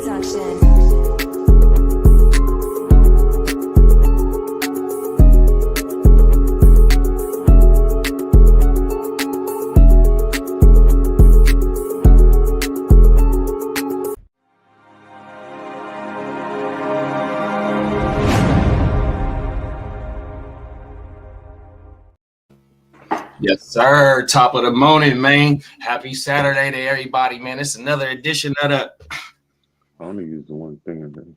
production. Yes, sir. Top of the morning, man. Happy Saturday to everybody, man. It's another edition of the. I only use the one thing.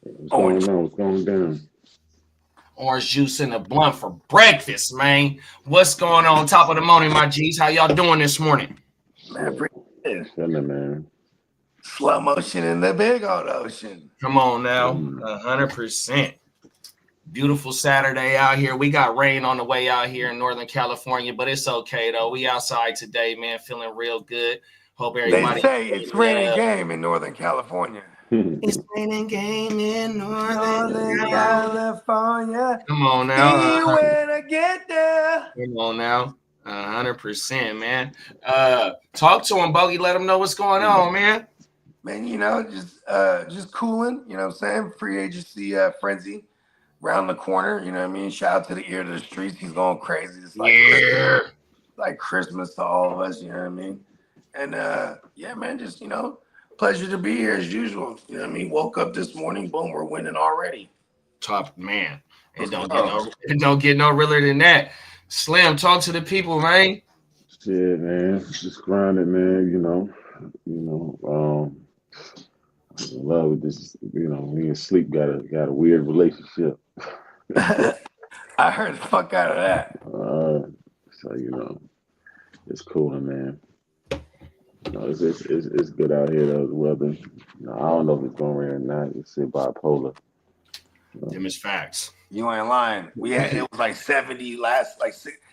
What's going down? Orange juice and a blunt for breakfast, man. What's going on? Top of the morning, my G's. How y'all doing this morning? Man, pretty good. Chilling, man. Slow motion in the big old ocean. Come on now. 100%. Beautiful Saturday out here. We got rain on the way out here in Northern California, but it's okay, though. We outside today, man, feeling real good. Hope everybody. They say it's raining game in Northern California. It's raining game in Northern California. Come on now. See when I get there. Come on now. 100%, man. Talk to him, Bogey. Let him know what's going on, man. Man, you know, just cooling. You know what I'm saying? Free agency frenzy around the corner. You know what I mean? Shout out to the ear to the streets. He's going crazy. It's like Christmas to all of us. You know what I mean? And yeah, man, just, you know, pleasure to be here as usual. You know what I mean? Woke up this morning, boom, we're winning already. Top man. It don't get no realer than that. Slim, talk to the people, man. Shit, man. Just grinding, man. I love with this. You know, me and Sleep got a weird relationship. I heard the fuck out of that. So you know, it's cool, man. You know, it's good out here though. The weather. You know, I don't know if it's gonna rain or not. It's bipolar. You know. Them is facts. You ain't lying. It was like 70 like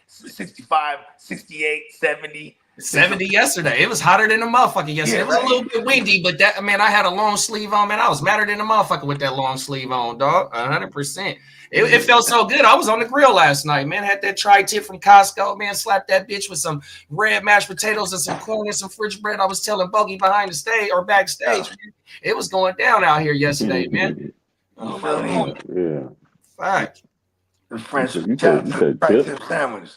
65, 68, 70. 70 yesterday. It was hotter than a motherfucker yesterday. It was a little bit windy, but that, man, I had a long sleeve on, man. I was madder than a motherfucker with that long sleeve on, dog. 100%. It felt so good. I was on the grill last night, man. Had that tri-tip from Costco, man. Slapped that bitch with some red mashed potatoes and some corn and some fridge bread. I was telling Bogey behind the stage or backstage, man. It was going down out here yesterday, man. Oh, my God. Yeah. Fact. The French tri-tip sandwich.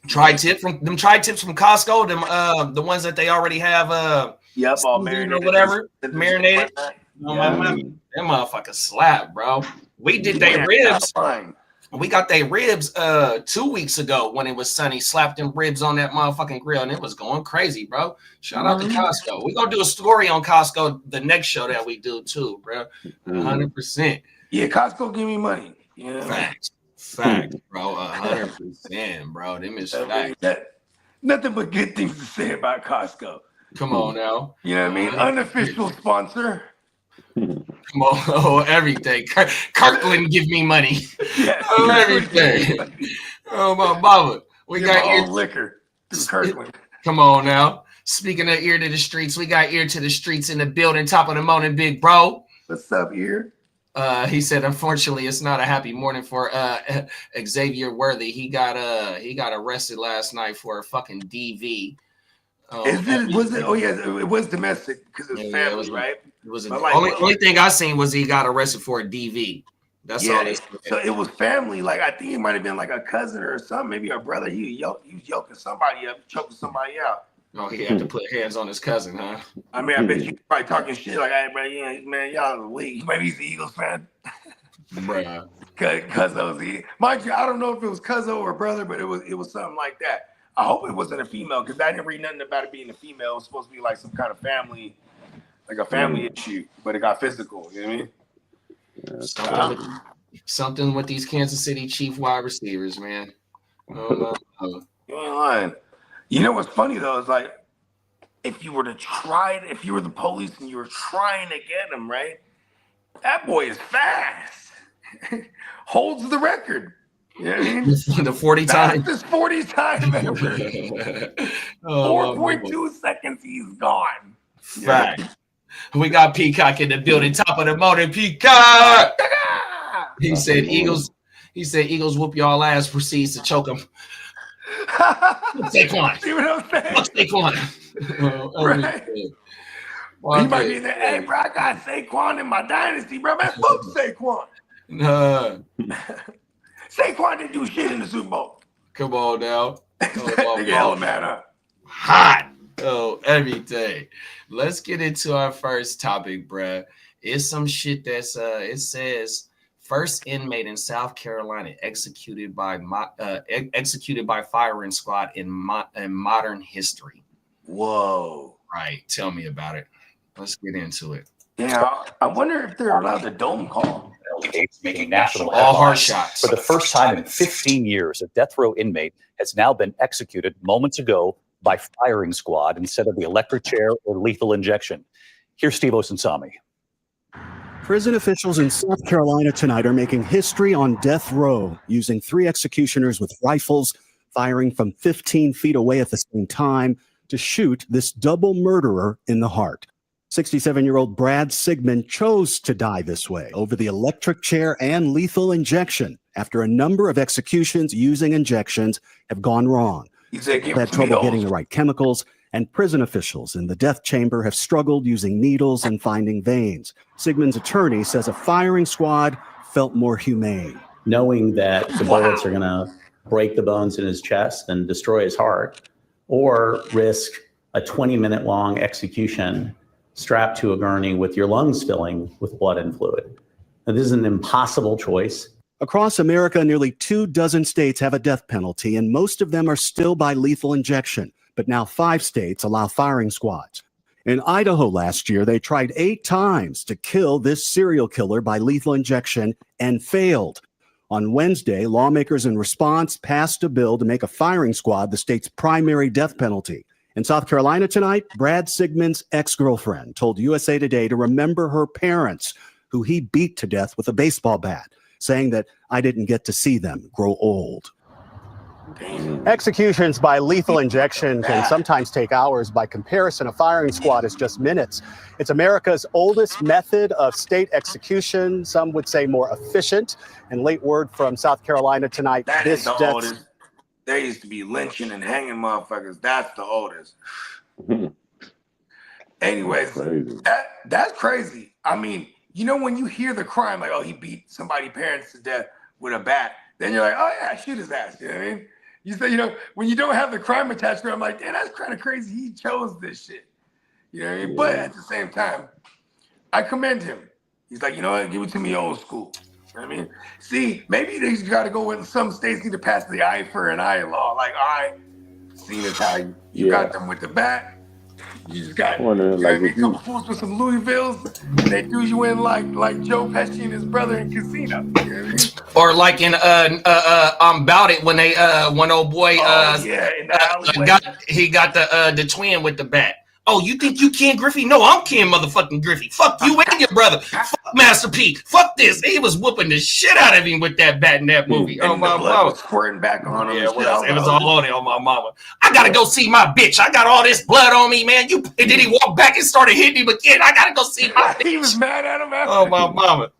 Tri-tips from Costco, them the ones that they already have all marinated or whatever, marinated. That motherfucker slap, bro. We did their ribs. We got their ribs 2 weeks ago when it was sunny. Slapped them ribs on that motherfucking grill, and it was going crazy, bro. Shout out to Costco. We're gonna do a story on Costco the next show that we do too, bro. 100%. Yeah, Costco give me money. Yeah. Fact, bro. 100%, bro. Them is fact. Nothing but good things to say about Costco. Come on now. You know what I mean? Unofficial sponsor. Come on, everything. Kirkland give me money. Yes, everything. Oh my mama. We got ear liquor. Kirkland. Come on now. Speaking of ear to the streets, we got ear to the streets in the building. Top of the morning, big bro. What's up, ear? He said, unfortunately, it's not a happy morning for Xavier Worthy. He got arrested last night for a fucking DV. Was it? Oh yeah, it was domestic because it's family, right? It was only thing I seen was he got arrested for a DV. That's all. So it was family. Like I think it might have been like a cousin or something, maybe a brother. He was yoking somebody up, choking somebody out. Oh, he had to put hands on his cousin, huh? I mean, I bet you probably talking shit like, "Hey, bro, yeah, man, y'all are weak." Maybe he's the Eagles fan. Bruh. Cuzzo, mind you, I don't know if it was Cuzzo or brother, but it was something like that. I hope it wasn't a female because I didn't read nothing about it being a female. It was supposed to be like some kind of family, like a family issue, but it got physical. You know what I mean? Something with these Kansas City Chief wide receivers, man. You ain't lying. You know what's funny though is like if you were the police and you were trying to get him, right? That boy is fast. Holds the record. You know what I mean? The 40 times. Fastest 40 time ever. 4.2 seconds, he's gone. Fact. Yeah. We got Peacock in the building. Top of the morning, Peacock. He said Eagles whoop y'all ass, proceeds to choke them. Saquon. See what I'm saying? Saquon. Right. He might be in there. Hey, bro, I got Saquon in my dynasty, bro. Man, fuck Saquon. Saquon didn't do shit in the Super Bowl. Come on now. Nigga, hella man, huh? Hot. Oh, everything. Let's get into our first topic, bruh. It's some shit that's it says first inmate in South Carolina executed by firing squad in modern history. Whoa. Right. Tell me about it. Let's get into it. Yeah, I wonder if they're allowed the dome call. Making national all hard headlines. shots. For the first time in 15 years, a death row inmate has now been executed moments ago by firing squad instead of the electric chair or lethal injection. Here's Steve Osunsami. Prison officials in South Carolina tonight are making history on death row, using 3 executioners with rifles, firing from 15 feet away at the same time to shoot this double murderer in the heart. 67-year-old Brad Sigmund chose to die this way over the electric chair and lethal injection after a number of executions using injections have gone wrong. They had trouble getting the right chemicals, and prison officials in the death chamber have struggled using needles and finding veins. Sigmund's attorney says a firing squad felt more humane. Knowing that the bullets are going to break the bones in his chest and destroy his heart, or risk a 20-minute long execution strapped to a gurney with your lungs filling with blood and fluid. Now, this is an impossible choice. Across America, nearly 24 states have a death penalty, and most of them are still by lethal injection. But now 5 states allow firing squads. In Idaho last year, they tried 8 times to kill this serial killer by lethal injection and failed. On Wednesday, lawmakers in response passed a bill to make a firing squad the state's primary death penalty. In South Carolina tonight, Brad Sigmund's ex-girlfriend told USA Today to remember her parents, who he beat to death with a baseball bat, saying that I didn't get to see them grow old. Executions by lethal injection can sometimes take hours. By comparison, a firing squad is just minutes. It's America's oldest method of state execution. Some would say more efficient. And late word from South Carolina tonight. That is the oldest. There used to be lynching and hanging motherfuckers. That's the oldest. Anyways, that's crazy. I mean, you know, when you hear the crime, like, oh, he beat somebody's parents to death with a bat, then you're like, oh, yeah, shoot his ass. You know what I mean? You say, you know, when you don't have the crime attached to it, I'm like, damn, that's kind of crazy. He chose this shit. You know what I mean? But at the same time, I commend him. He's like, you know what? Give it to me old school. You know what I mean? See, maybe they got to go with some states need to pass the eye for an eye law. Like, all right, seeing as how you got them with the bat, you just got a couple fools with some Louisvilles, and they threw you in like Joe Pesci and his brother in Casino. You know what I mean? Or like in I'm Bout It when they when old boy in the he got the twin with the bat. Oh, you think you Ken Griffey? No, I'm Ken motherfucking Griffey. Fuck you and your brother. Fuck Master P. Fuck this. He was whooping the shit out of him with that bat in that movie. Oh, my mama. Squirting back on him. Yeah, it was all on it on my mama. I gotta go see my bitch. I got all this blood on me, man. And then he walked back and started hitting him again. I gotta go see my bitch. He was mad at him after. Oh, my mama. All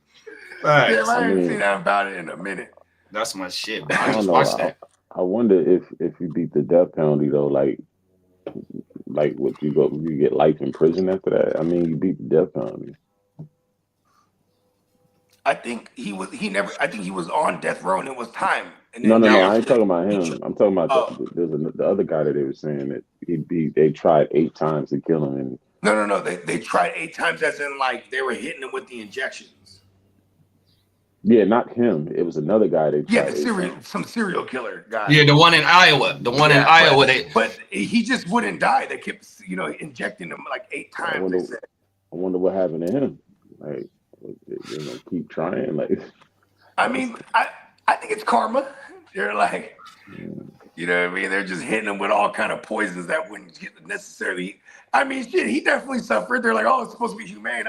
right. Yeah, I haven't seen that about it in a minute. That's my shit, man. I just watched that. I wonder if you beat the death penalty, though, like what you get life in prison after that? I mean, you beat the death penalty. I think he was on death row and it was time. And no, I ain't talking about him. I'm talking about the other guy that they were saying that they tried 8 times to kill him. And no. They tried 8 times as in like they were hitting him with the injections. Yeah, not him. It was another guy. Some serial killer guy. Yeah, the one in Iowa. But he just wouldn't die. They kept, injecting him like 8 times. I wonder what happened to him. Like, keep trying. Like, I mean, I think it's karma. They're like, you know what I mean? They're just hitting him with all kind of poisons that wouldn't necessarily. I mean, shit, he definitely suffered. They're like, oh, it's supposed to be humane.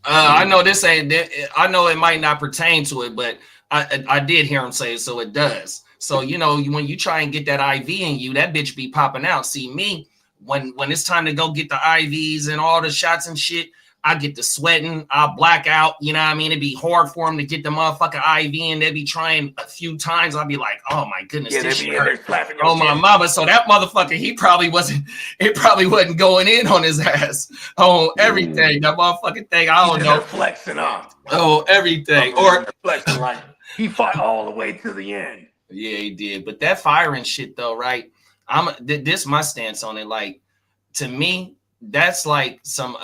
I know this ain't. I know it might not pertain to it, but I did hear him say it, so it does. So when you try and get that IV in you, that bitch be popping out. See me when it's time to go get the IVs and all the shots and shit. I get to sweating, I'll black out, you know what I mean? It'd be hard for him to get the motherfucking IV, and they'd be trying a few times. I'll be like, oh my goodness, this shit hurt. Oh my mama. So that motherfucker, it probably wasn't going in on his ass on everything. That motherfucking thing, I don't know. Flexing off. Oh, everything. Or flexing like he fought all the way to the end. Yeah, he did. But that firing shit though, right? This my stance on it. Like, to me, that's like some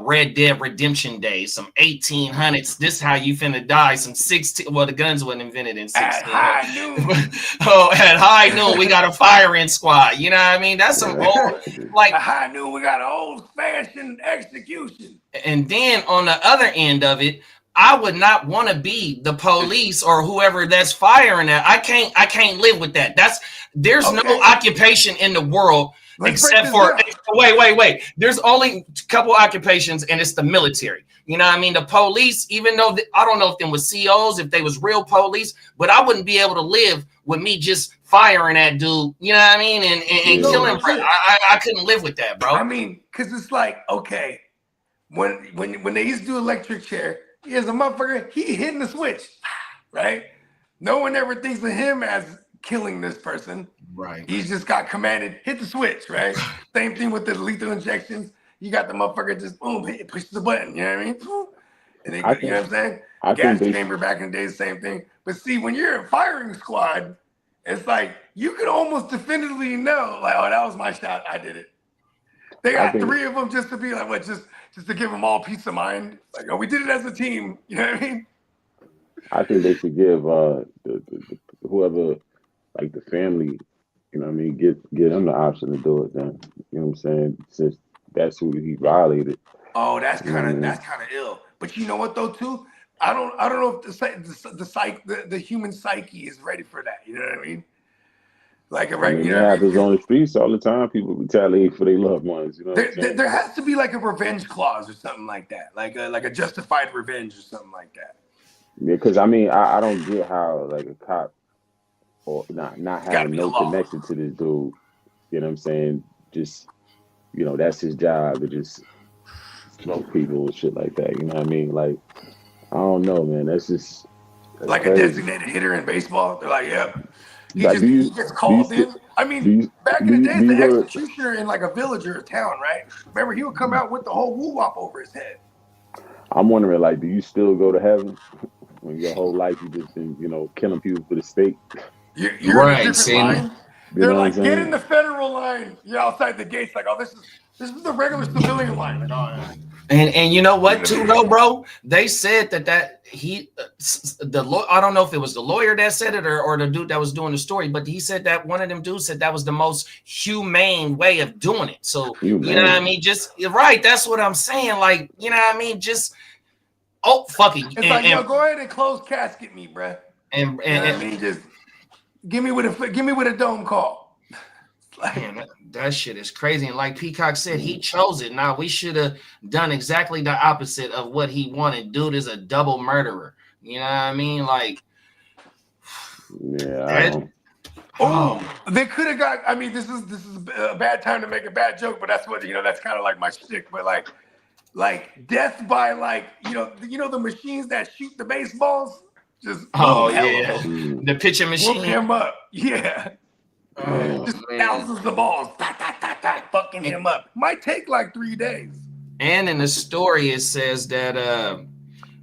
Red Dead Redemption days, some 1800s. This how you finna die. Some 16. Well, the guns wasn't invented in 16. At high noon. At high noon, we got a firing squad. You know what I mean? That's some old, like, at high noon, we got an old-fashioned execution. And then on the other end of it, I would not want to be the police or whoever that's firing at. I can't live with that. There's no occupation in the world. Except for wait. There's only a couple occupations, and it's the military. You know what I mean? The police, even though I don't know if them was COs, if they was real police, but I wouldn't be able to live with me just firing at dude. You know what I mean? And killing. I couldn't live with that, bro. I mean, because it's like, okay, when they used to do electric chair, here's a motherfucker, he hitting the switch, right? No one ever thinks of him as killing this person. Right. He's just got commanded, hit the switch, right? Same thing with the lethal injections. You got the motherfucker just boom, push the button, you know what I mean? And they, you know what I'm saying? Gas chamber back in the day, same thing. But see, when you're a firing squad, it's like you could almost definitively know, like, oh, that was my shot, I did it. They got three of them just to be like, what, just to give them all peace of mind. Like, oh, we did it as a team, you know what I mean? I think they should give whoever, like the family, you know what I mean, get them the option to do it then. You know what I'm saying? Since that's who he violated. Oh, that's kind of ill. But you know what though too? I don't know if the human psyche is ready for that. You know what I mean? Like it happens on the streets all the time. People retaliate for their loved ones. You know, there has to be like a revenge clause or something like that, like a justified revenge or something like that. Yeah, because I mean, I don't get how like a cop or not having no connection to this dude. You know what I'm saying? Just, you know, that's his job to just smoke people and shit like that. You know what I mean? Like, I don't know, man. That's like crazy. A designated hitter in baseball. They're like, yeah. He gets called in. I mean, back in the days, the executioner in like a village or a town, right? Remember, he would come out with the whole woo-wop over his head. I'm wondering, like, do you still go to heaven when your whole life you just been, you know, killing people for the state? You're right, in a different line. They're like, get in the federal line. You're outside the gates, like, oh, this is the regular civilian line. Like, oh, yeah. And you know what too, though, bro? They said that I don't know if it was the lawyer that said it or the dude that was doing the story, but he said that one of them dudes said that was the most humane way of doing it. So you know what I mean? Just right, that's what I'm saying. Like, you know what I mean? Just fuck it. It's like, yo, go ahead and close casket me, bro. And you know what I mean, just give me with a dome call. Man, that shit is crazy. And like Peacock said, he chose it. Now we should have done exactly the opposite of what he wanted. Dude is a double murderer. You know what I mean? Like, yeah. They could have got. I mean, this is a bad time to make a bad joke, but that's what that's kind of like my shtick. But like death by like you know the machines that shoot the baseballs. Just the pitching machine. Whoop him up, just thousands of balls, fucking him up. Might take like 3 days. And in the story, it says that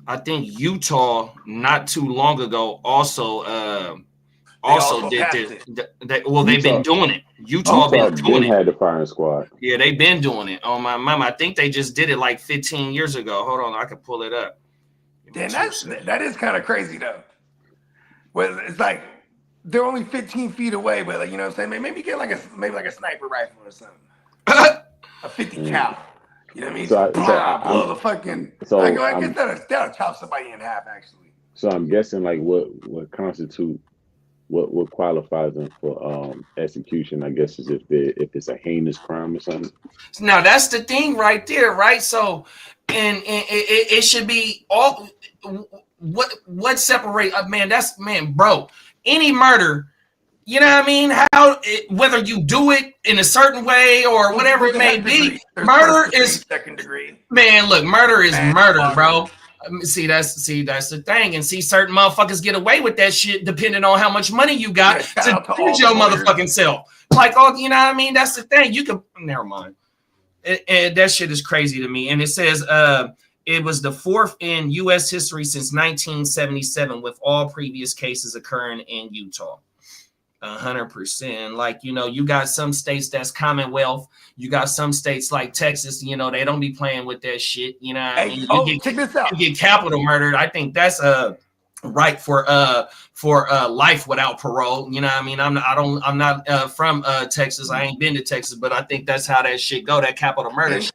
I think Utah not too long ago also did this. Well, they've been doing it. Utah been doing it. Had the firing squad. Yeah, they've been doing it. Oh my mama, I think they just did it like 15 years ago. Hold on, I can pull it up. Damn, that is kind of crazy though. Well, it's like they're only 15 feet away, but like, you know what I'm saying? Maybe get like a sniper rifle or something. A 50 cal. You know what I mean? Blow the fucking. I guess that'll chop somebody in half actually. So I'm guessing like what constitute what qualifies them for execution, I guess, is if it's a heinous crime or something. Now that's the thing right there, right? So and it should be all what separate man, bro. Any murder You know what I mean? Whether you do it in a certain way or whatever it may be, murder is second degree. Man, look, murder is murder, bro. See, that's the thing, and see, certain motherfuckers get away with that shit depending on how much money you got to defend your motherfucking self. Like, oh, you know what I mean? That's the thing. You can never mind. And that shit is crazy to me. And it says, it was the 4th in U.S. history since 1977, with all previous cases occurring in Utah. 100%. Like, you know, you got some states that's Commonwealth. You got some states like Texas, you know, they don't be playing with that shit. You know what I mean? Check this out. You get capital murdered. I think that's right for life without parole. You know what I mean? I'm not from Texas. I ain't been to Texas, but I think that's how that shit go, that capital murder shit.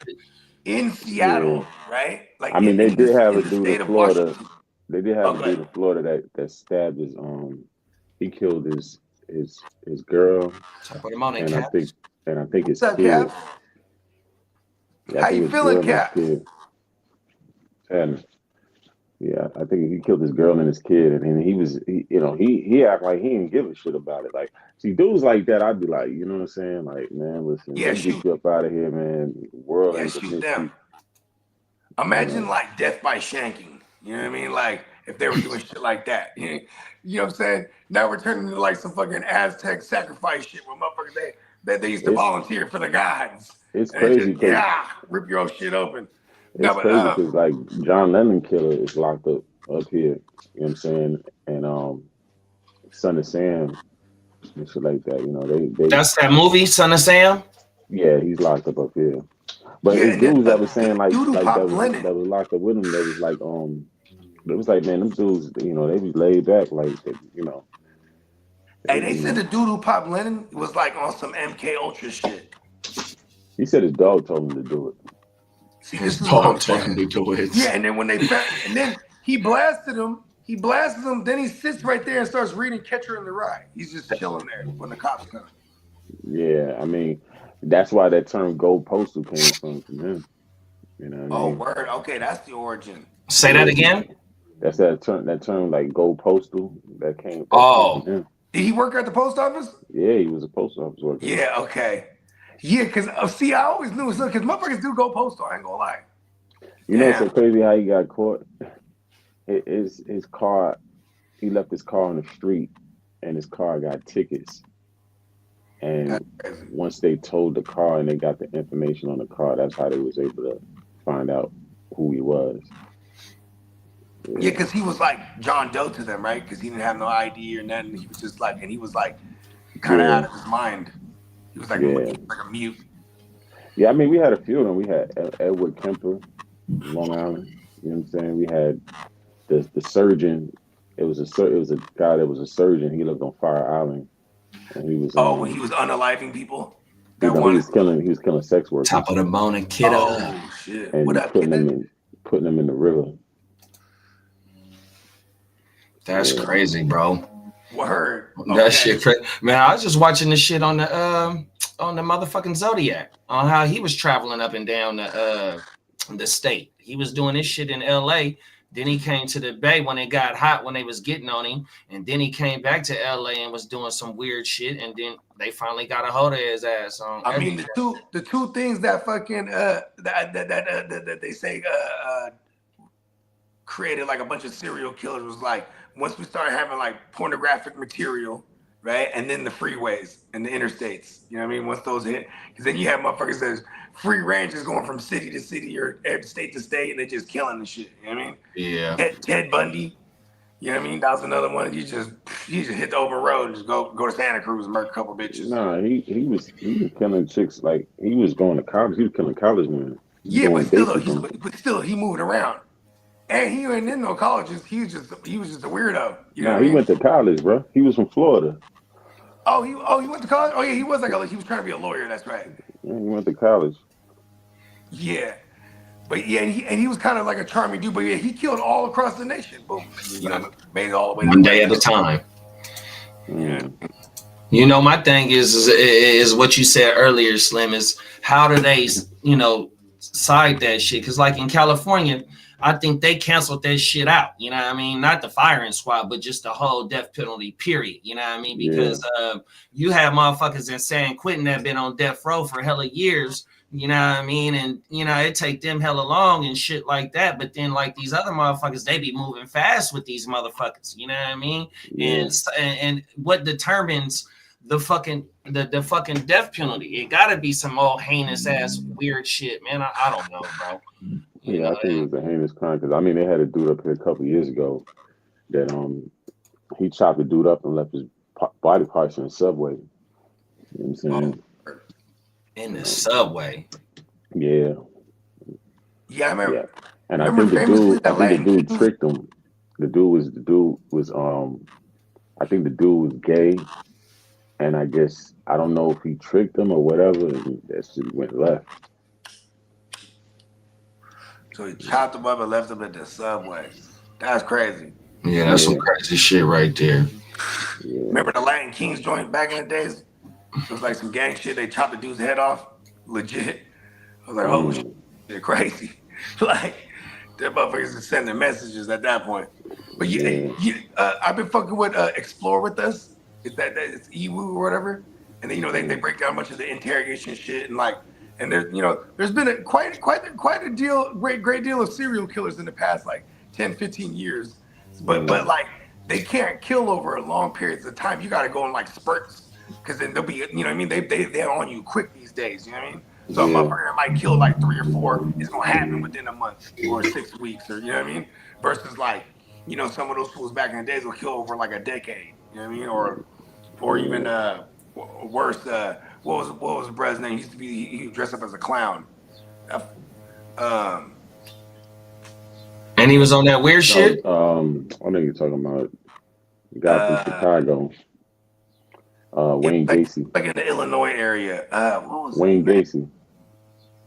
In Seattle, right? Like, I mean, they did have a dude in Florida. They did have a dude in Florida that stabbed his he killed his girl, and I think his kid. Yeah, how you feeling, Cap? And yeah, I think he killed his girl and his kid, and he act like he didn't give a shit about it. Like, see, dudes like that, I'd be like, you know what I'm saying? Like, man, listen, get you up out of here, man. World ain't shoot them. Imagine like death by shanking. You know what I mean? Like, if they were doing shit like that. You know what I'm saying? Now we're turning into like some fucking Aztec sacrifice shit where motherfuckers they used to volunteer for the gods. It's crazy. Rip your own shit open. It's crazy because like John Lennon killer is locked up here. You know what I'm saying? And Son of Sam and shit like that. You know, they that's that movie, Son of Sam? Yeah, he's locked up here. But it's dudes that was saying like that was locked up with him, that was like it was like, man, them dudes, you know, they be laid back, like, you know. Hey, they said the dude who popped Lennon was like on some MK Ultra shit. He said his dog told him to do it. See, his dog told him to do it. Yeah, and then when they found, and then he blasted him. Then he sits right there and starts reading Catcher in the Rye. He's just chilling there when the cops come. Yeah, I mean, that's why that term "gold postal" came from him. You know what I mean? Word. Okay, that's the origin. Say that again. That's that term like gold postal that came from him. Did he work at the post office? Yeah, he was a post office worker. Yeah, okay. Yeah, because see, I always knew because motherfuckers do go postal. I ain't gonna lie. You know, it's so crazy how he got caught. His car, he left his car on the street, and his car got tickets. And once they towed the car and they got the information on the car, that's how they was able to find out who he was. Yeah, because he was like John Doe to them, right? Because he didn't have no ID or nothing. He was just like, and he was like kind of out of his mind. He was like, like a mute. Yeah, I mean, we had a few of them. We had Edward Kemper, Long Island. You know what I'm saying? We had the surgeon. It was a guy that was a surgeon. He lived on Fire Island, and he was when he was unaliving people. He was killing sex workers. Top of the morning, kiddo. Oh shit! And what up, putting them in the river. That's crazy, bro. Word. That shit crazy. Man, I was just watching this shit on the motherfucking Zodiac on how he was traveling up and down the state. He was doing this shit in LA. Then he came to the Bay when it got hot, when they was getting on him, and then he came back to LA and was doing some weird shit, and then they finally got a hold of his ass. I mean, the two things that fucking that they say created like a bunch of serial killers was like once we started having like pornographic material, right, and then the freeways and the interstates. You know what I mean? Once those hit, because then you have motherfuckers that's free ranges going from city to city or state to state, and they're just killing and shit. You know what I mean? Yeah. Ted Bundy. You know what I mean? That was another one. You just hit the open road and just go to Santa Cruz and murder a couple bitches. Nah, he was killing chicks like he was going to college. He was killing college women. Yeah, but still he moved around. And he ain't in no colleges. He was just a weirdo. You know he went to college, bro. He was from Florida. Oh, he went to college. Oh yeah, he was he was trying to be a lawyer. That's right. Yeah, he went to college. Yeah, but yeah, and he was kind of like a charming dude. But yeah, he killed all across the nation. Boom, you know, made it all the way. One day at a time. Yeah. You know, my thing is what you said earlier, Slim. Is how do they, side that shit? Because like in California. I think they canceled that shit out. You know what I mean? Not the firing squad, but just the whole death penalty period. You know what I mean? Because you have motherfuckers in San Quentin that been on death row for hella years. You know what I mean? And, you know, it take them hella long and shit like that. But then, like, these other motherfuckers, they be moving fast with these motherfuckers. You know what I mean? Yeah. And what determines the fucking death penalty? It got to be some old heinous ass weird shit, man. I don't know, bro. I think it was a heinous crime because, I mean, they had a dude up here a couple of years ago that he chopped the dude up and left his body parts in the subway. You know what I'm saying? In the subway. Yeah. Yeah, I remember. Yeah. And I think the dude tricked him. The dude was I think the dude was gay, and I guess I don't know if he tricked him or whatever, and that shit went left. So he chopped him up and left him at the subway. That's crazy. Yeah, that's some crazy shit right there. Yeah. Remember the Latin Kings joint back in the days? It was like some gang shit. They chopped the dude's head off. Legit. I was like, oh shit, they're crazy. Like, that motherfuckers are sending messages at that point. But I've been fucking with Explore With Us. It's EWU or whatever. And then, you know, they break down a bunch of the interrogation shit and there's been quite a deal, great deal of serial killers in the past like 10, 15 years. But like they can't kill over long periods of time. You got to go in like spurts. Because then they'll be, you know what I mean? They're on you quick these days, you know what I mean? So a motherfucker that might kill like 3 or 4 is going to happen within a month or 6 weeks, or you know what I mean? Versus like, you know, some of those fools back in the days will kill over like a decade, you know what I mean? Or even worse, what was the brother's name? He dressed up as a clown. And he was on that weird shit? I know you're talking about the guy from Chicago. Wayne Gacy. Like in the Illinois area. What was Wayne Gacy.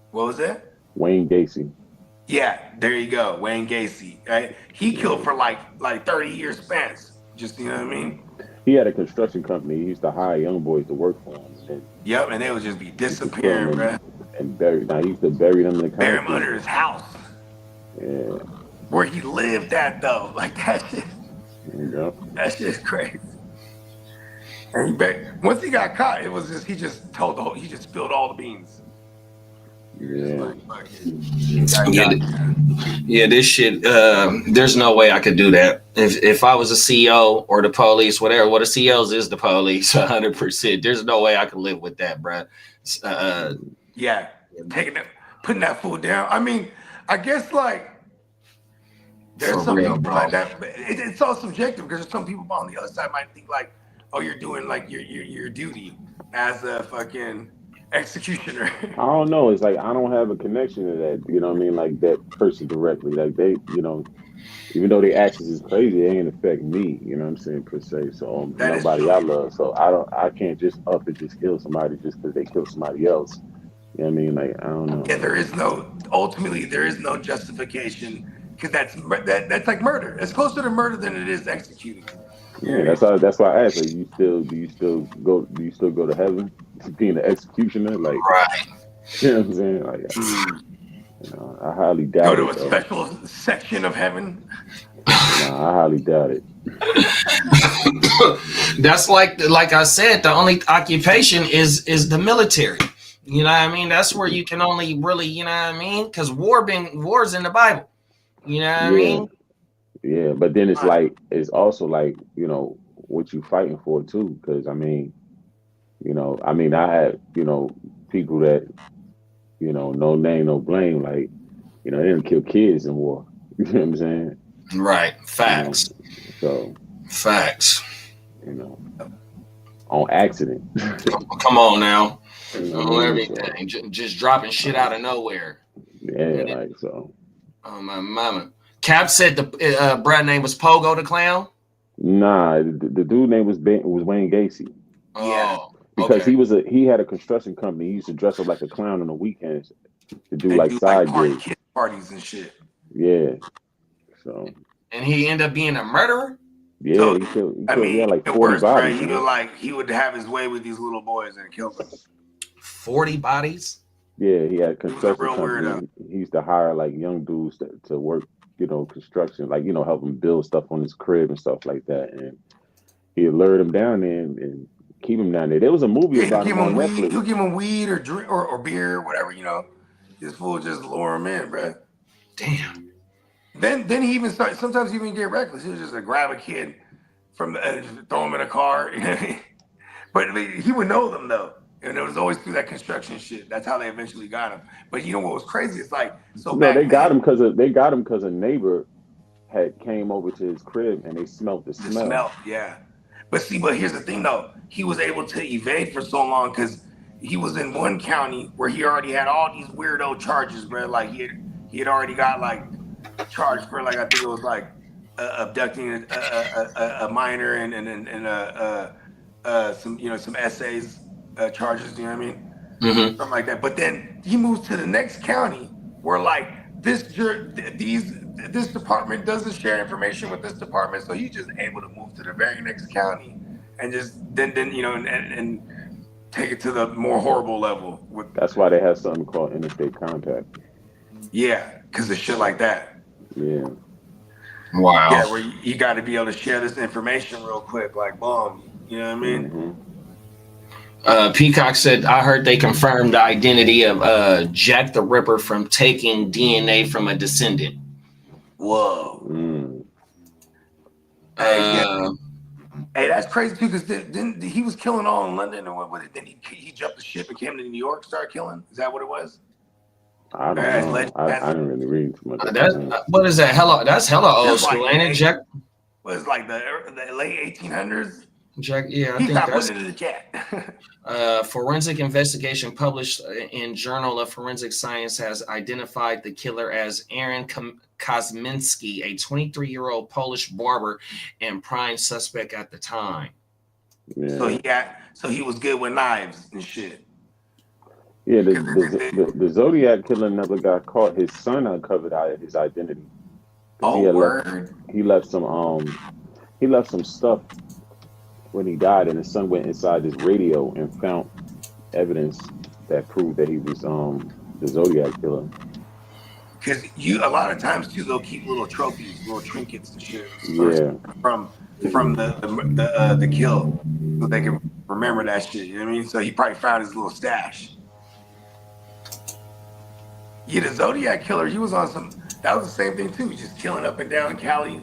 What was that? Wayne Gacy. Yeah, there you go. Wayne Gacy. Right? He killed for like 30 years spans. Just, you know what I mean? He had a construction company. He used to hire young boys to work for him. And they would just be disappearing, bro. And bury. Now he used to bury them in the concrete. Bury him under his house. Yeah. Where he lived at though. Like that shit. Yeah. That shit's crazy. And once he got caught, it was just he just spilled all the beans. Yeah. Yeah, this shit. There's no way I could do that. If I was a CEO or the police, whatever. What a CEOs is the police, 100%. There's no way I could live with that, bro. Putting that food down. I mean, I guess like there's some people like that. It's all subjective because some people on the other side might think like, oh, you're doing like your duty as a fucking executioner. I don't know. It's like I don't have a connection to that. You know what I mean? Like that person directly. Like they, you know, even though their actions is crazy, it ain't affect me. You know what I'm saying per se. So nobody I love. So I can't just up and just kill somebody just because they kill somebody else. You know what I mean? Like I don't know. Yeah, there is no justification because that's like murder. It's closer to murder than it is executing. Yeah, that's why I asked. Like, do you still go to heaven being an executioner? Like, right? You know what I'm saying? Like, you know, I highly doubt it. Go to a special section of heaven. Nah, I highly doubt it. That's like I said, the only occupation is the military. You know what I mean? That's where you can only really, you know what I mean? Because war's in the Bible. You know what I mean? Yeah, but then it's also like, you know, what you fighting for too. Because I mean, I had, you know, people that, you know, no name, no blame, like, you know, they didn't kill kids in war. You know what I'm saying? Right. Facts. You know, so facts. You know, on accident. Come on now. You know, everything. So. Just dropping shit out of nowhere. Yeah, like so. Oh my mama. Cap said the brand name was Pogo the Clown. Nah, the dude name was Wayne Gacy. Oh, because he had a construction company. He used to dress up like a clown on the weekends to do like side gigs, parties and shit. Yeah. So. And he ended up being a murderer. Yeah, so, he had like 40 bodies. Right? He would have his way with these little boys and kill them. 40 bodies. Yeah, he had construction company. He used to hire like young dudes to work construction, like, help him build stuff on his crib and stuff like that. And he lured him down there and keep him down there. There was a movie about him on Netflix. He'll give him weed or drink or beer or whatever, This fool just lure him in, bro. Damn. Then he even started. Sometimes he even get reckless. He was just grab a kid from throw him in a car. But he would know them though, and it was always through that construction shit. That's how they eventually got him. But what was crazy? It's like they got him because a neighbor had came over to his crib and they smelled the smell. Yeah. But here's the thing though. He was able to evade for so long because he was in one county where he already had all these weirdo charges, bro. Like he had already got like charged for like I think it was like abducting a minor and some essays charges. You know what I mean? Mm-hmm. Something like that. But then he moves to the next county where like this department doesn't share information with this department, so he's just able to move to the very next county and just then and take it to the more horrible level. That's why they have something called interstate contact. Yeah, because of shit like that. Yeah. Wow. Yeah, where you got to be able to share this information real quick, like boom. You know what I mean? Mm-hmm. Peacock said, I heard they confirmed the identity of Jack the Ripper from taking DNA from a descendant. Whoa. Mm. Hey, that's crazy too, because then he was killing all in London, and then he jumped the ship and came to New York, started killing. Is that what it was? I don't know. I didn't really read too much. What is that? That's hella old school, ain't it, Jack? Was like the late 1800s. Jack, yeah, I he think got that's put into the chat. forensic investigation published in Journal of Forensic Science has identified the killer as Aaron Kosminski, a 23-year-old Polish barber and prime suspect at the time. Yeah. So he was good with knives and shit. Yeah, the Zodiac killer never got caught. His son uncovered his identity. Word. He left some stuff when he died, and his son went inside this radio and found evidence that proved that he was the Zodiac killer. Because a lot of times too, they'll keep little trophies, little trinkets and shit. Yeah. From the kill, so they can remember that shit. You know what I mean? So he probably found his little stash. Yeah, the Zodiac killer, he was on some. That was the same thing too. Just killing up and down Cali.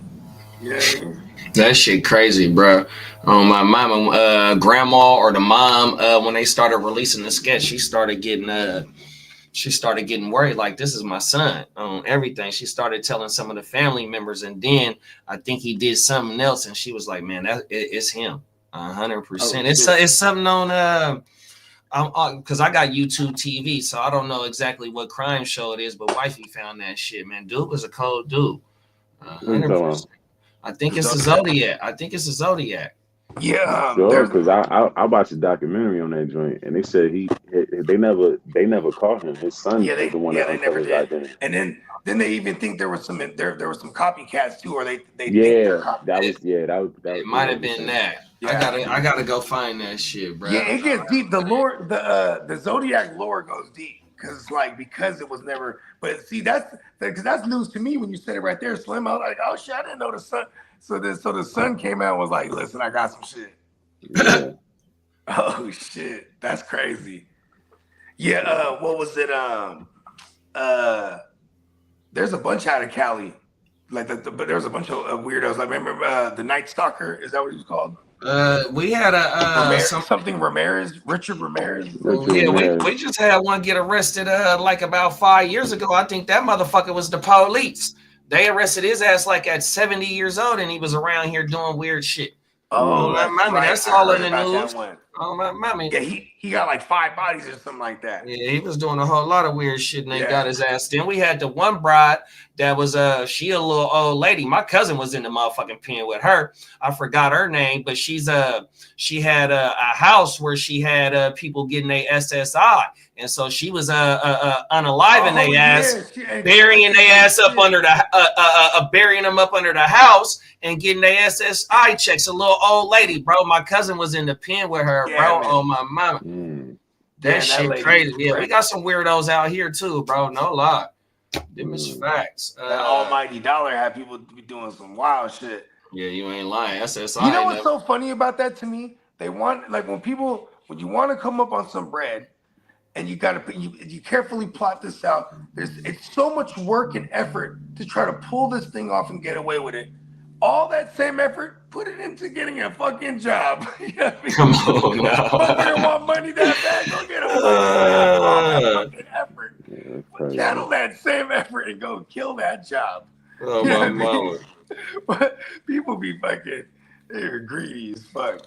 You know what I mean? That shit crazy, bro. My mama, grandma, or the mom, when they started releasing the sketch, she started getting worried. Like, this is my son on everything. She started telling some of the family members, and then I think he did something else, and she was like, "Man, it's him, 100%." It's something on because I got YouTube TV, so I don't know exactly what crime show it is, but wifey found that shit, man. Dude was a cold dude. 100%. I think it's the Zodiac. Yeah, sure. Because I watched a documentary on that joint, and they said they never caught him. His son was the one that uncovered his identity. And then they even think there was some copycats too, or they that was it might have been that. Yeah. I gotta go find that shit, bro. Yeah, it gets deep. The lore, the Zodiac lore goes deep because it was never. But see, that's news to me when you said it right there, Slim. I was like, oh shit, I didn't know the son. So the son came out and was like, listen, I got some shit. Yeah. Oh shit, that's crazy. Yeah, what was it? There's a bunch out of Cali, but there's a bunch of weirdos. I remember the Night Stalker. Is that what he was called? We had Richard Ramirez. We just had one get arrested like about 5 years ago. I think that motherfucker was the police. They arrested his ass like at 70 years old, and he was around here doing weird shit. Oh, that's all in the news. Oh, my mommy. Yeah, he got like 5 bodies or something like that. Yeah, he was doing a whole lot of weird shit, and they got his ass. Then we had the one bride that was she a little old lady. My cousin was in the motherfucking pen with her. I forgot her name, but she had a house where she had people getting their SSI, and so she was unaliving their ass, burying their ass up under the burying them up under the house and getting their SSI checks. A little old lady, bro. My cousin was in the pen with her, bro. Man. Oh my mama. That shit crazy. Yeah, we got some weirdos out here too, bro. No lie. Them is facts. That almighty dollar had people be doing some wild shit. Yeah, you ain't lying. That's SSI. You know what's so funny about that to me? They want, like, when you want to come up on some bread, and you carefully plot this out. It's so much work and effort to try to pull this thing off and get away with it. All that same effort, put it into getting a fucking job. You know what I mean? Come on now. Fucking want money that bad, go get a fucking effort. Yeah, channel that same effort and go kill that job. Oh, you know my mama. But people be fucking, they're greedy as fuck.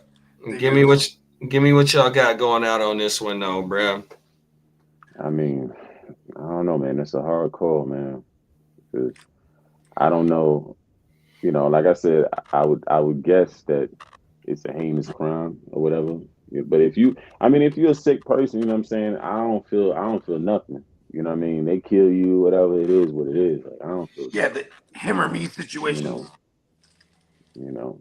Give me what y'all got going out on this one though, bro. I mean, I don't know, man. It's a hard call, man. Because I don't know. You know, like I said, I would guess that it's a heinous crime or whatever. But if you're a sick person, you know what I'm saying? I don't feel nothing. You know what I mean? They kill you, whatever it is, what it is. Like, I don't feel. Yeah, the him or me situation. You know.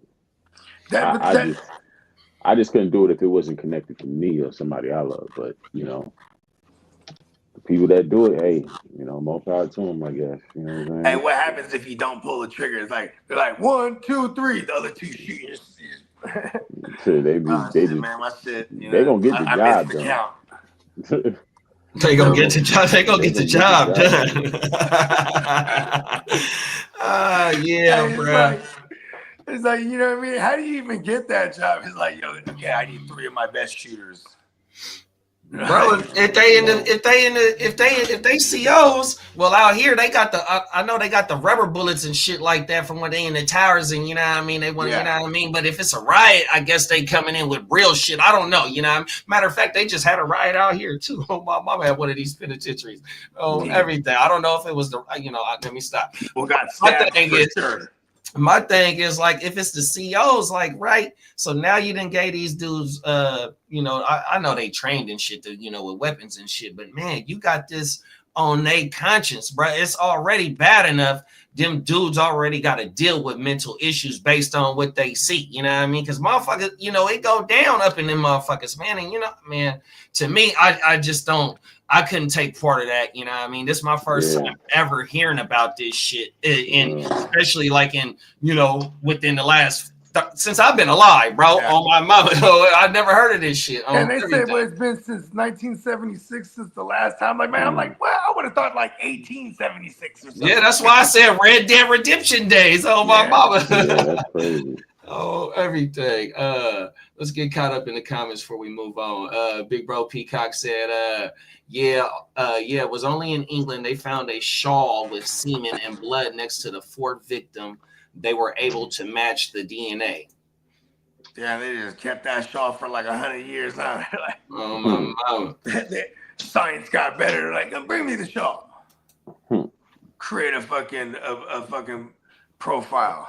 I just couldn't do it if it wasn't connected to me or somebody I love. But you know, the people that do it, hey, you know, more power to them, I guess. You know what I'm saying? Hey, what happens if you don't pull the trigger? It's like they're like 1, 2, 3. The other two shooting. So they man, my shit. They gonna get the job done. They gonna get the job. They gonna get the job done. Yeah, bro. It's like, you know what I mean? How do you even get that job? It's like, yo, okay, I need 3 of my best shooters. Bro, if they COs, well, out here they got I know they got the rubber bullets and shit like that from when they in the towers, and you know what I mean, they want, you know what I mean. But if it's a riot, I guess they coming in with real shit. I don't know, you know. Matter of fact, they just had a riot out here too. Oh, my mama had one of these penitentiaries. Oh, everything. I don't know if it was the, you know. Let me stop. Well, got stabbed for sure. My thing is, like, if it's the COs, like, right, so now you done gave these dudes, you know, I know they trained and shit, to, you know, with weapons and shit, but man, you got this on their conscience, bro. It's already bad enough. Them dudes already got to deal with mental issues based on what they see, you know what I mean? Because motherfuckers, you know, it go down up in them motherfuckers, man. And, you know, man, to me, I just don't, I couldn't take part of that, you know what I mean? This is my first time ever hearing about this shit, and especially like in, you know, within the last, since I've been alive, bro, on my mama. I've never heard of this shit. And they say, well, it's been since 1976 since the last time. Like, man, I'm like, well, I would have thought like 1876 or something. Yeah, that's why I said Red Dead Redemption days. Oh, my mama. That's crazy. Oh, everything. Let's get caught up in the comments before we move on. Big Bro Peacock said, it was only in England they found a shawl with semen and blood next to the 4th victim. They were able to match the DNA. Yeah, they just kept that shawl for like 100 years. Huh? Like, oh, my mama. Science got better. Like, bring me the shawl. Create a fucking profile.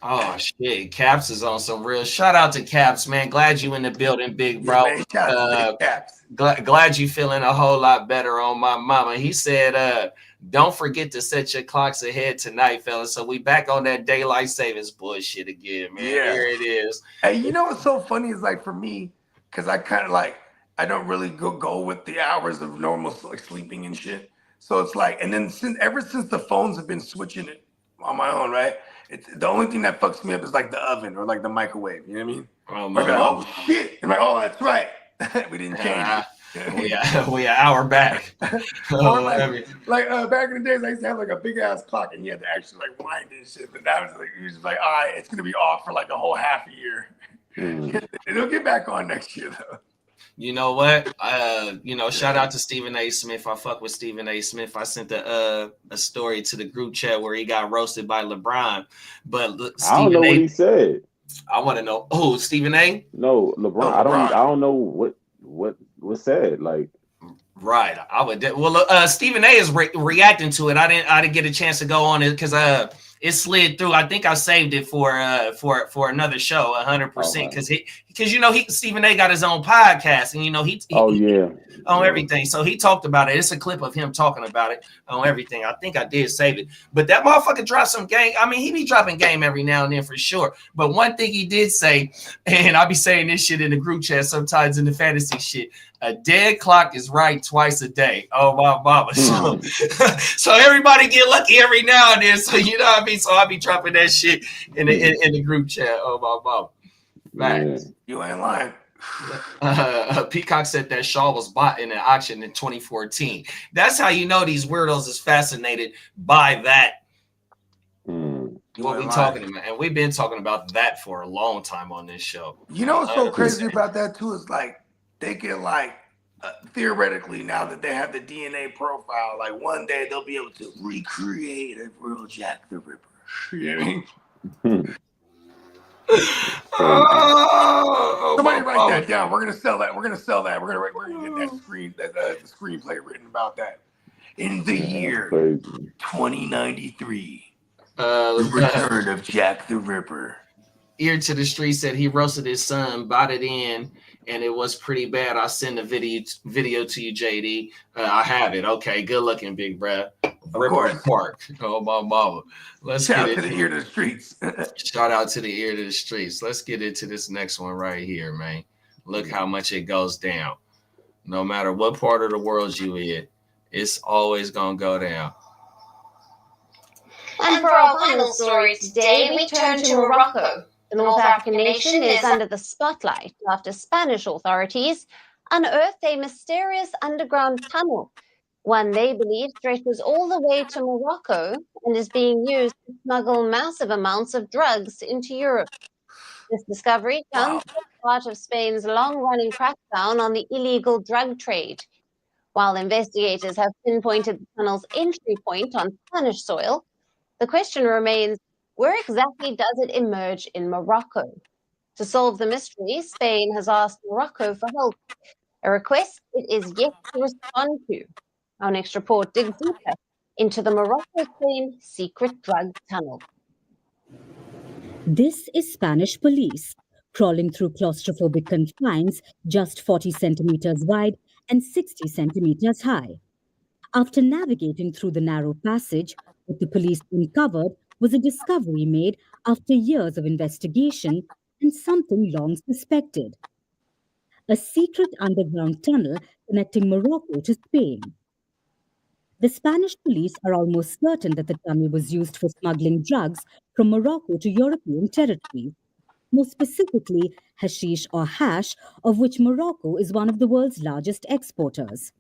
Oh shit, Caps is on some real. Shout out to Caps, man. Glad you in the building, big bro. Yeah, man, shout out to Caps. Glad you feeling a whole lot better on my mama. He said, don't forget to set your clocks ahead tonight, fellas. So we back on that daylight savings bullshit again, man. Yeah. Here it is. Hey, you know what's so funny is, like, for me, because I kind of like, I don't really go with the hours of normal like sleeping and shit. So it's like, and then ever since the phones have been switching it on my own, right? It's the only thing that fucks me up is like the oven or like the microwave. You know what I mean? Oh, my like, oh shit! I'm like, oh, that's right. We didn't change it. we an hour back. Or like back in the days, I used to have like a big ass clock, and you had to actually like wind and shit. But that was like, you was like, all right, it's gonna be off for like a whole half a year. It'll get back on next year though. You know what? You know, shout out to Stephen A. Smith. I fuck with Stephen A. Smith. I sent a story to the group chat where he got roasted by LeBron. But I don't know what he said. I want to know. Oh, Stephen A. No, LeBron. I don't know what was said. Like, right. I would. Well, Stephen A. is reacting to it. I didn't get a chance to go on it because it slid through. I think I saved it for another show, 100%, because you know Stephen A. got his own podcast, and you know he on everything. So he talked about it. It's a clip of him talking about it on everything. I think I did save it, but that motherfucker dropped some game. I mean, he be dropping game every now and then for sure. But one thing he did say, and I be saying this shit in the group chat sometimes in the fantasy shit. A dead clock is right twice a day. Oh my mama. So everybody get lucky every now and then. So you know what I mean? So I'll be dropping that shit in the group chat. Oh my mama. Facts. You ain't lying. Peacock said that Shaw was bought in an auction in 2014. That's how you know these weirdos is fascinated by that. What we talking about, and we've been talking about that for a long time on this show. You know what's so crazy about that too is like they can like theoretically now that they have the DNA profile, like one day they'll be able to recreate a real Jack the Ripper. You know what I mean? Somebody write that down. We're gonna sell that. We're gonna get that the screenplay written about that in the year 2093. The return of Jack the Ripper. Ear to the Street said he roasted his son, bought it in, and it was pretty bad. I'll send the video to you, JD. I have it. Okay, good looking, big bruh. Ripper Park. Oh my mama. Let's shout get out to the ear to the streets. Shout out to the ear to the streets. Let's get into this next one right here, man. Look how much it goes down. No matter what part of the world you in, it's always gonna go down. And for our final story today, we turn to Morocco. The North African nation is under the spotlight after Spanish authorities unearthed a mysterious underground tunnel, one they believe stretches all the way to Morocco and is being used to smuggle massive amounts of drugs into Europe. This discovery comes as part of Spain's long-running crackdown on the illegal drug trade. While investigators have pinpointed the tunnel's entry point on Spanish soil, the question remains, where exactly does it emerge in Morocco? To solve the mystery, Spain has asked Morocco for help, a request it is yet to respond to. Our next report digs deeper into the Morocco-Spain secret drug tunnel. This is Spanish police crawling through claustrophobic confines just 40 centimeters wide and 60 centimeters high. After navigating through the narrow passage, what the police uncovered was a discovery made after years of investigation and something long suspected. A secret underground tunnel connecting Morocco to Spain. The Spanish police are almost certain that the tunnel was used for smuggling drugs from Morocco to European territories, more specifically hashish or hash, of which Morocco is one of the world's largest exporters.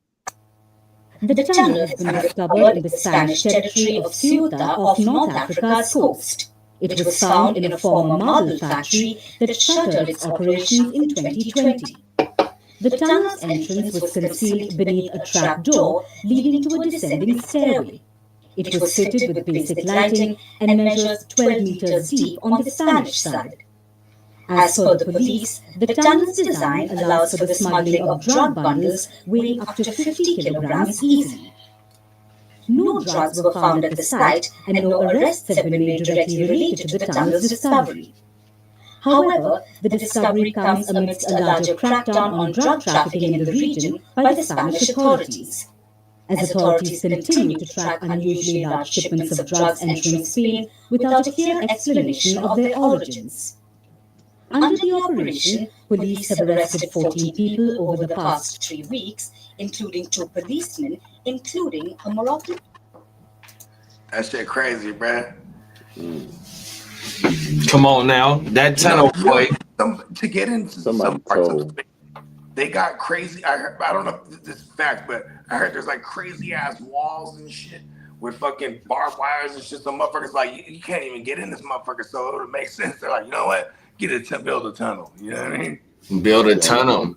The tunnel has been discovered in the Spanish territory of Ceuta off North Africa's coast. It was found in a former marble factory that shuttered its operations in 2020. The tunnel's entrance was concealed beneath a trapdoor leading to a descending stairway. It was fitted with basic lighting and measures 12 meters deep on the Spanish side. As per the police, the tunnel's design allows for the smuggling of drug bundles weighing up to 50 kilograms easily. No drugs were found at the site and no arrests have been made directly related to the tunnel's discovery. However, the discovery comes amidst a larger crackdown on drug trafficking in the region by the Spanish authorities. As authorities continue to track unusually large shipments of drugs entering Spain without a clear explanation of their origins. Under the operation, police have arrested 14 people over the past 3 weeks, including 2 policemen, including a Moroccan. That shit crazy, bruh. Come on now, that tunnel, boy. To get into some parts of the they got crazy. I don't know if this is fact, but I heard there's like crazy ass walls and shit with fucking barbed wires and shit. Some motherfuckers like you can't even get in this motherfucker, so it would make sense. They're like, you know what? Build a tunnel. You know what I mean? Build a tunnel.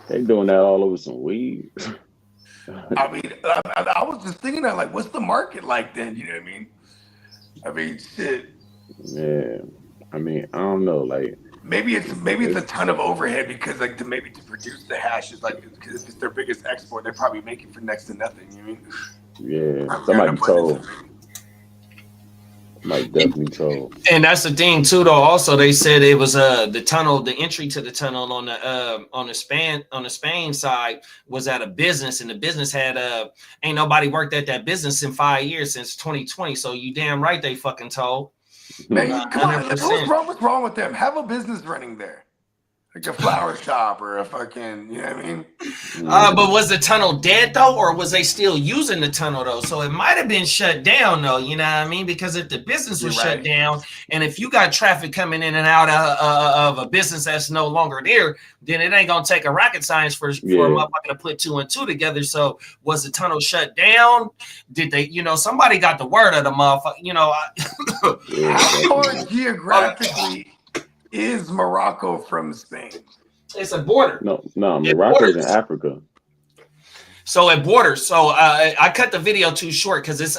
They doing that all over some weed. I mean, I was just thinking that, like, what's the market like then? You know what I mean? I mean, shit. Yeah. I mean, I don't know. Like, maybe it's a ton of overhead because, like, to produce the hash is like because it's their biggest export. They're probably making for next to nothing. You know what I mean? Yeah. Somebody told. Like definitely told. And that's the thing too, though. Also, they said it was the tunnel, the entry to the tunnel on the Spain side was at a business, and the business had ain't nobody worked at that business in 5 years since 2020. So you damn right they fucking told. Man, come on, what's wrong with them? Have a business running there. like a flower shop or a fucking, you know what I mean? But was the tunnel dead though, or was they still using the tunnel though? So it might have been shut down though, you know what I mean? Because if the business was shut down, and if you got traffic coming in and out of a business that's no longer there, then it ain't gonna take a rocket science for a motherfucker to put 2 and 2 together. So was the tunnel shut down? Did they, somebody got the word of the motherfucker, How far geographically is Morocco from Spain? It's a border. No, Morocco's in Africa. So it borders. So I cut the video too short because it's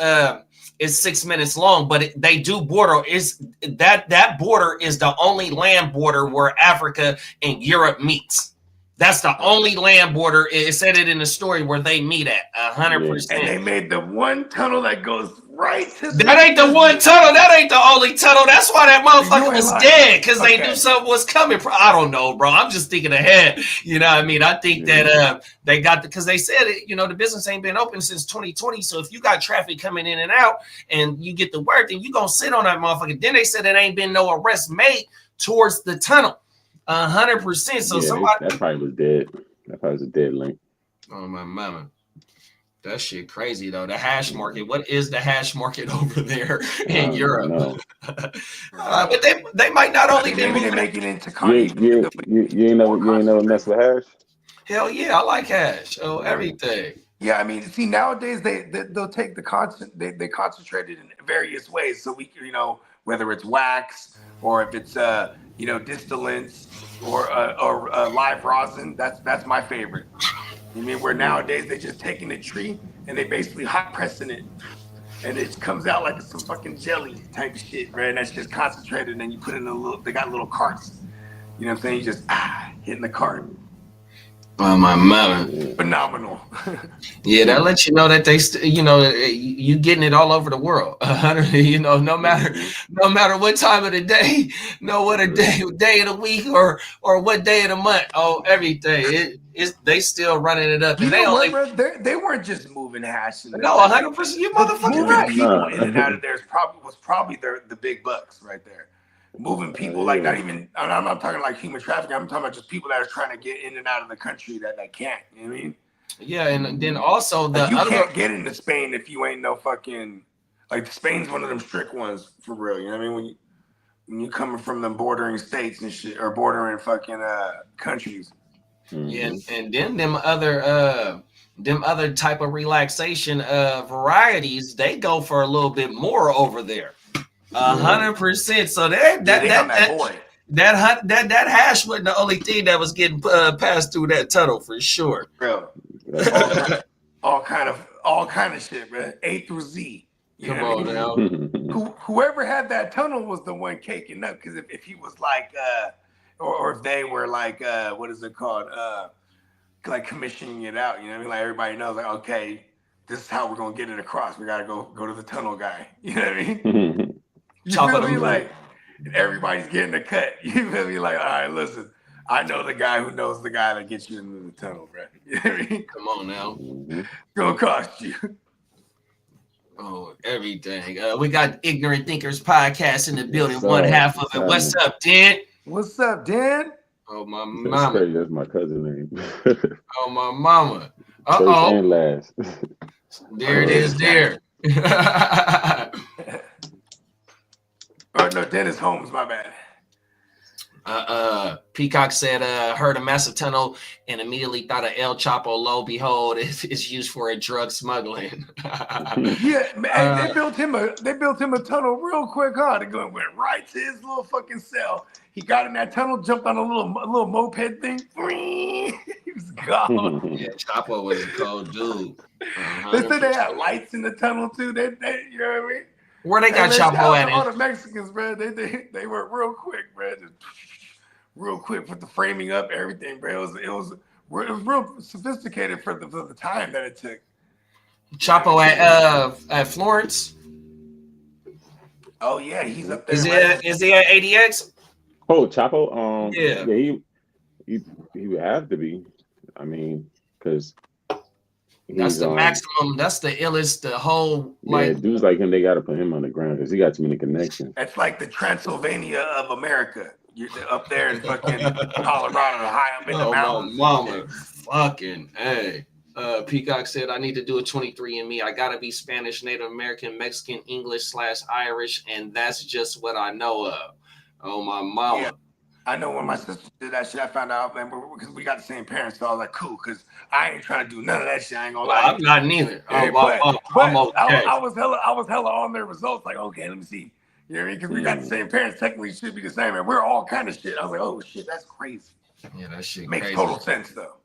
6 minutes long, but they do border. That border is the only land border where Africa and Europe meets. That's the only land border. It said it in the story where they meet at 100%. And they made the one tunnel that goes right to that ain't the one tunnel. That ain't the only tunnel. That's why that motherfucker was dead, because they knew something was coming. I don't know, bro. I'm just thinking ahead. You know what I mean? I think that they got because they said it. The business ain't been open since 2020. So if you got traffic coming in and out, and you get the word, then you gonna sit on that motherfucker. Then they said it ain't been no arrest made towards the tunnel. 100%. So somebody that probably was dead. That probably was a dead link. Oh my mama. That shit crazy though. The hash market. What is the hash market over there in Europe? But they might not only be making it into coffee. You ain't never mess with hash? Hell yeah, I like hash. Oh, everything. Yeah, I mean, see, nowadays they'll take the concept, they concentrate it in various ways. So we, whether it's wax or if it's distillates or live rosin, that's my favorite. I mean, where nowadays they're just taking a tree and they basically hot pressing it, and it comes out like some fucking jelly type of shit, right? And that's just concentrated, and then you put it in they got little carts. You know what I'm saying? You just hitting the cart. Oh my mama. Phenomenal. Yeah, that lets you know that they you getting it all over the world. No matter what time of the day, what day of the week or what day of the month. Oh, everything. They still running it up. And they weren't just moving hash. No, 100%. You motherfucking right. People in and out of there was probably the big bucks right there. Moving people like not even. I'm not talking like human trafficking. I'm talking about just people that are trying to get in and out of the country that can't. You know what I mean? Yeah, and then also you can't get into Spain if you ain't no fucking Spain's one of them strict ones for real. You know what I mean? When you coming from them bordering states and shit or bordering fucking countries. Yeah, and then them other type of relaxation varieties, they go for a little bit more over there. 100%. So that hash wasn't the only thing that was getting passed through that tunnel for sure. Bro, all kind of shit, man. A through Z. Come on now. Whoever had that tunnel was the one caking up, because if he was like, or if they were like, what is it called? Like commissioning it out. You know what I mean? Like everybody knows, like, okay, this is how we're gonna get it across. We gotta go to the tunnel guy. You know what I mean? You feel me? Like everybody's getting a cut. You feel me? Like, all right, listen, I know the guy who knows the guy that gets you into the tunnel, bro. You know what I mean? Come on now. It's gonna cost you. Oh, everything. We got Ignorant Thinkers podcast in the building. One half of it. What's up, Dan? What's up, Dan? Oh my mama. That's my cousin name. Oh my mama. First and last. There it is. There. Oh no, Dennis Holmes, my bad. Peacock said, heard a massive tunnel and immediately thought of El Chapo. Lo behold, it's used for a drug smuggling. Yeah, man, they built him a tunnel real quick, huh? They went right to his little fucking cell. He got in that tunnel, jumped on a little moped thing. He was gone. Yeah, Chapo was a cold dude. They said they had lights in the tunnel too. They you know what I mean? Where they got Chapo at? All the Mexicans, bro. They were real quick, bro. Just real quick, put the framing up, everything, bro. It was real sophisticated for the time that it took. Chapo at Florence. Oh yeah, he's up there. Is he at ADX? Oh, Chapo. Yeah, he would have to be. I mean, because that's the maximum. That's the illest. The whole dudes like him, they got to put him on the ground because he got too many connections. That's like the Transylvania of America. You're up there in fucking Colorado, high up in the mountains. Mama, fucking hey. Peacock said, I need to do a 23andMe. I gotta be Spanish, Native American, Mexican, English/Irish, and that's just what I know of. Oh my mama. Yeah. I know when my sister did that shit, I found out because we got the same parents, so I was like, cool, because I ain't trying to do none of that shit. I ain't gonna lie. I'm not neither. Hey, I'm okay. I was hella on their results. Like, okay, let me see. You know what I mean? Because we got the same parents, technically should be the same, and we're all kind of shit. I was like, oh shit, that's crazy. Yeah, that shit makes crazy. total sense though.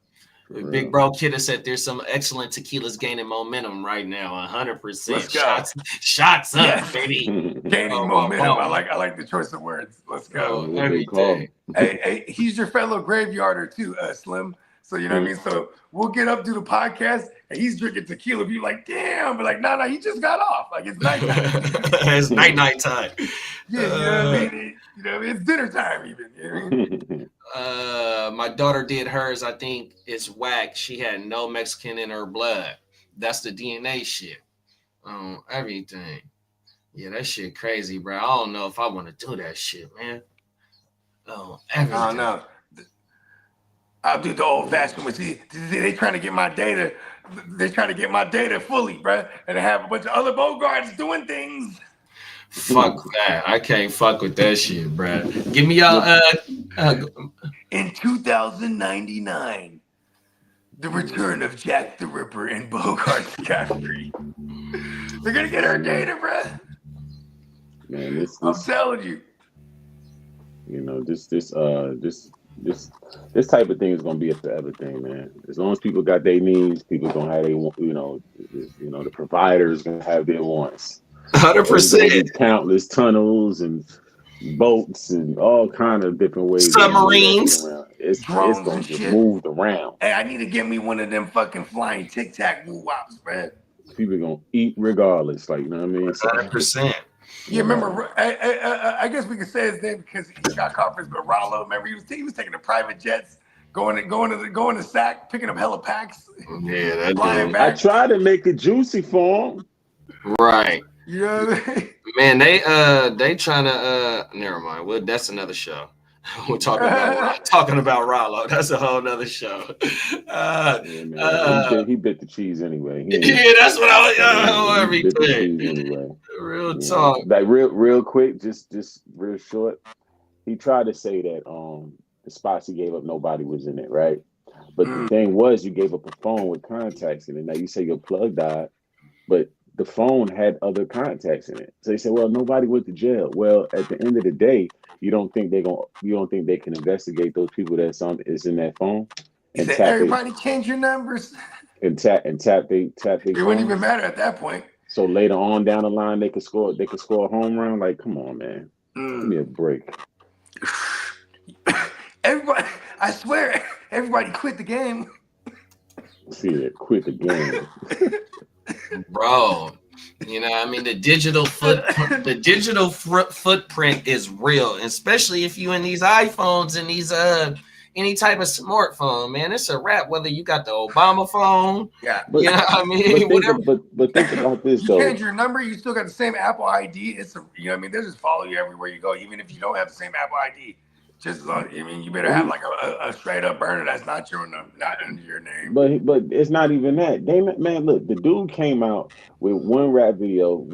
Big Bro Kidda said there's some excellent tequilas gaining momentum right now. 100%. Shots up, baby. Gaining momentum. I like the choice of words. Let's go. Every day. Hey, he's your fellow graveyarder too, Slim. So you know what I mean? So we'll get up to the podcast and he's drinking tequila. Be like, damn, but like, nah, he just got off. Like it's night. It's night time. Yeah, you know what I mean? You know, it's dinner time even. You know what I mean? My daughter did hers. I think it's whack. She had no Mexican in her blood. That's the DNA shit. Everything. Yeah, that shit crazy, bro. I don't know if I want to do that shit, man. Everything. I don't know. I'll do the old fashioned one. See, they trying to get my data. They're trying to get my data fully, bro, and have a bunch of other Bogards doing things. Fuck that. I can't fuck with that shit, bro. Give me y'all. In 2099, the return of Jack the Ripper and Bogart's Factory. They're gonna get our data, bro. Man, I'm telling you. You know, this type of thing is gonna be a forever thing, man. As long as people got their needs, people gonna have their, the providers gonna have their wants. 100%. Countless tunnels and boats and all kind of different ways. Submarines. It's gonna get moved around. Hey, I need to get me one of them fucking flying Tic Tac woo-wops, man. People gonna eat regardless, like, you know what I mean? 100%. Yeah, remember? I guess we could say his name because he got conference. But Rollo, remember he was taking the private jets, going to SAC, picking up hella packs. Yeah, flying back. I tried to make it juicy for him. Right. You know what I mean? Man, they trying to never mind. Well, that's another show. We're talking about Rollo. That's a whole nother show. He bit the cheese anyway. Yeah, that's what I was. Everything. Anyway. Real talk. Like real quick, just real short. He tried to say that the spots he gave up, nobody was in it, right? But the thing was, you gave up a phone with contacts in it. Now you say your plug died, but the phone had other contacts in it. So they said, well, nobody went to jail. Well, at the end of the day, you don't think they can investigate those people that's is in that phone? And said, everybody change your numbers. And tap they It wouldn't even matter at that point. So later on down the line they could score a home run. Like, come on, man. Give me a break. Everybody, I swear, everybody quit the game. See it, quit the game. Bro, you know, I mean, the digital footprint is real, especially if you in these iPhones and these any type of smartphone, man. It's a wrap. Whether you got the Obama phone, but, you know what I mean, whatever. But think about this though. You change your number, you still got the same Apple ID. You know what I mean? They just follow you everywhere you go, even if you don't have the same Apple ID. Just I mean, you better have like a straight up burner that's not your number, not under your name. But it's not even that. Man, look, the dude came out with one rap video.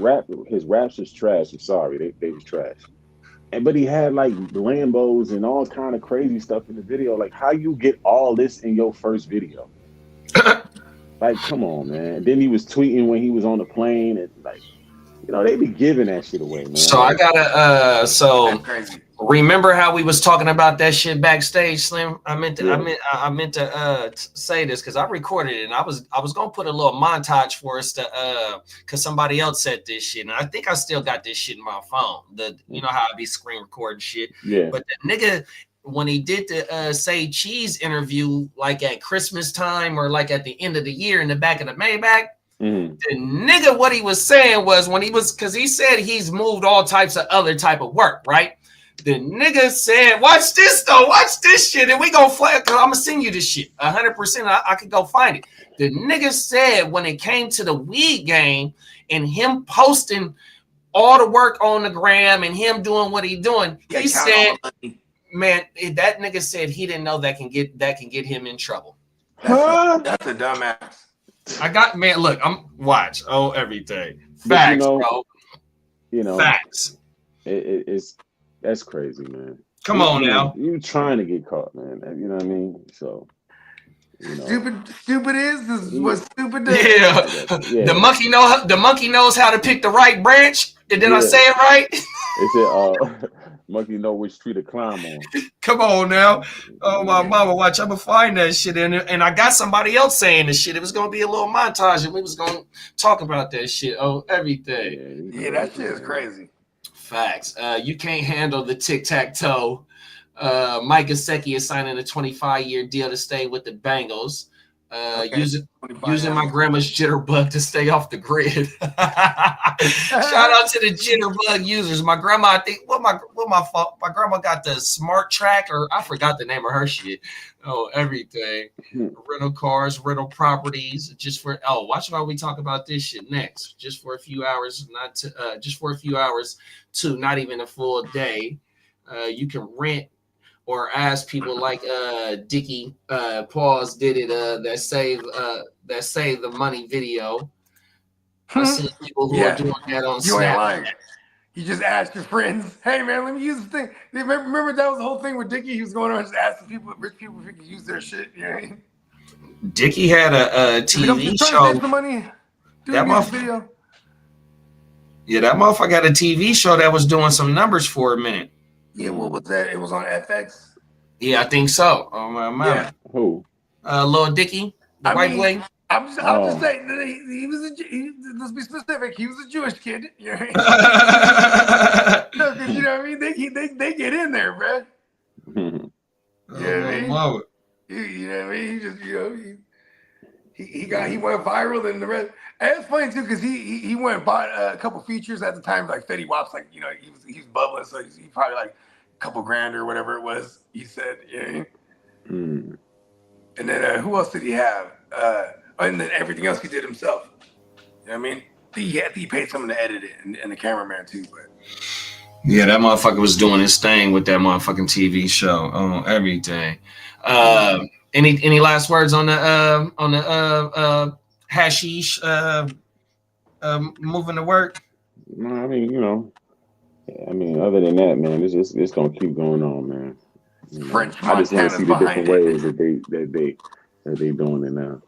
His raps was trash. I'm sorry, they was trash. But he had like Lambos and all kind of crazy stuff in the video. Like, how you get all this in your first video? Like, come on, man. Then he was tweeting when he was on the plane, and like, you know, they be giving that shit away, man. So I gotta remember how we was talking about that shit backstage, Slim? I meant to say this because I recorded it and I was gonna put a little montage for us to because somebody else said this shit, and I think I still got this shit in my phone. You know how I be screen recording shit. Yeah. But the nigga, when he did the Say Cheese interview, like at Christmas time or like at the end of the year in the back of the Maybach. The nigga, what he was saying was because he said he's moved all types of other type of work, right? The nigga said, watch this though, watch this shit, and we gonna fly, cause I'm gonna send you this shit 100%. I could go find it. The nigga said when it came to the weed game and him posting all the work on the gram and him doing what he doing, he said, Man, that nigga said he didn't know that can get him in trouble. That's a dumbass. Look, I'm watch everything. Facts, bro. Facts. That's crazy, man. Come on now. You trying to get caught, man. You know what I mean? So Stupid is what stupid does. Yeah. The monkey knows how to pick the right branch. Did I say it right? They said monkey know which tree to climb on. Come on now. Oh my mama, watch. I'm gonna find that shit in there. And I got somebody else saying this shit. It was gonna be a little montage and we was gonna talk about that shit. Everything. Yeah, that shit is crazy. Facts. You can't handle the tic-tac-toe. Mike Gesicki is signing a 25-year deal to stay with the Bengals. Using my grandma's jitterbug to stay off the grid. Shout out to the jitterbug users. My grandma, I think, my fault? My grandma got the smart track, or I forgot the name of her shit. Everything. Rental cars, rental properties. Watch while we talk about this shit next. Just for a few hours, not even a full day. You can rent or ask people like Dickie Paws did it, that save the money video. I see people who are doing that on You ain't Snap. lying. You just ask your friends, hey man, let me use the thing. Remember that was the whole thing with Dickie? He was going around just asking people, rich people, if he could use their shit. You know what I mean? Dickie had a TV show. The money. That motherfucker. Yeah, that motherfucker got a TV show that was doing some numbers for a minute. Yeah, what was that? It was on FX. Yeah, I think so. Oh my mama. Yeah. Who? Lil Dickie, the white boy. I'm just saying that he was let's be specific. He was a Jewish kid. You know what I mean? They get in there, bro. You know what I mean? You know what I mean? He just he went viral and the rest. And it's funny too because he went and bought a couple features at the time, like Fetty Wap's, like he was bubbling, so he probably like a couple grand or whatever it was. He said, yeah. And then who else did he have? And then everything else he did himself. You know what I mean? He paid someone to edit it and the cameraman too. But yeah, that motherfucker was doing his thing with that motherfucking TV show. Everything. Any last words on the hashish moving to work? No, I mean, other than that, man, it's gonna keep going on, man. French I just want to see the different it. ways that they doing it now.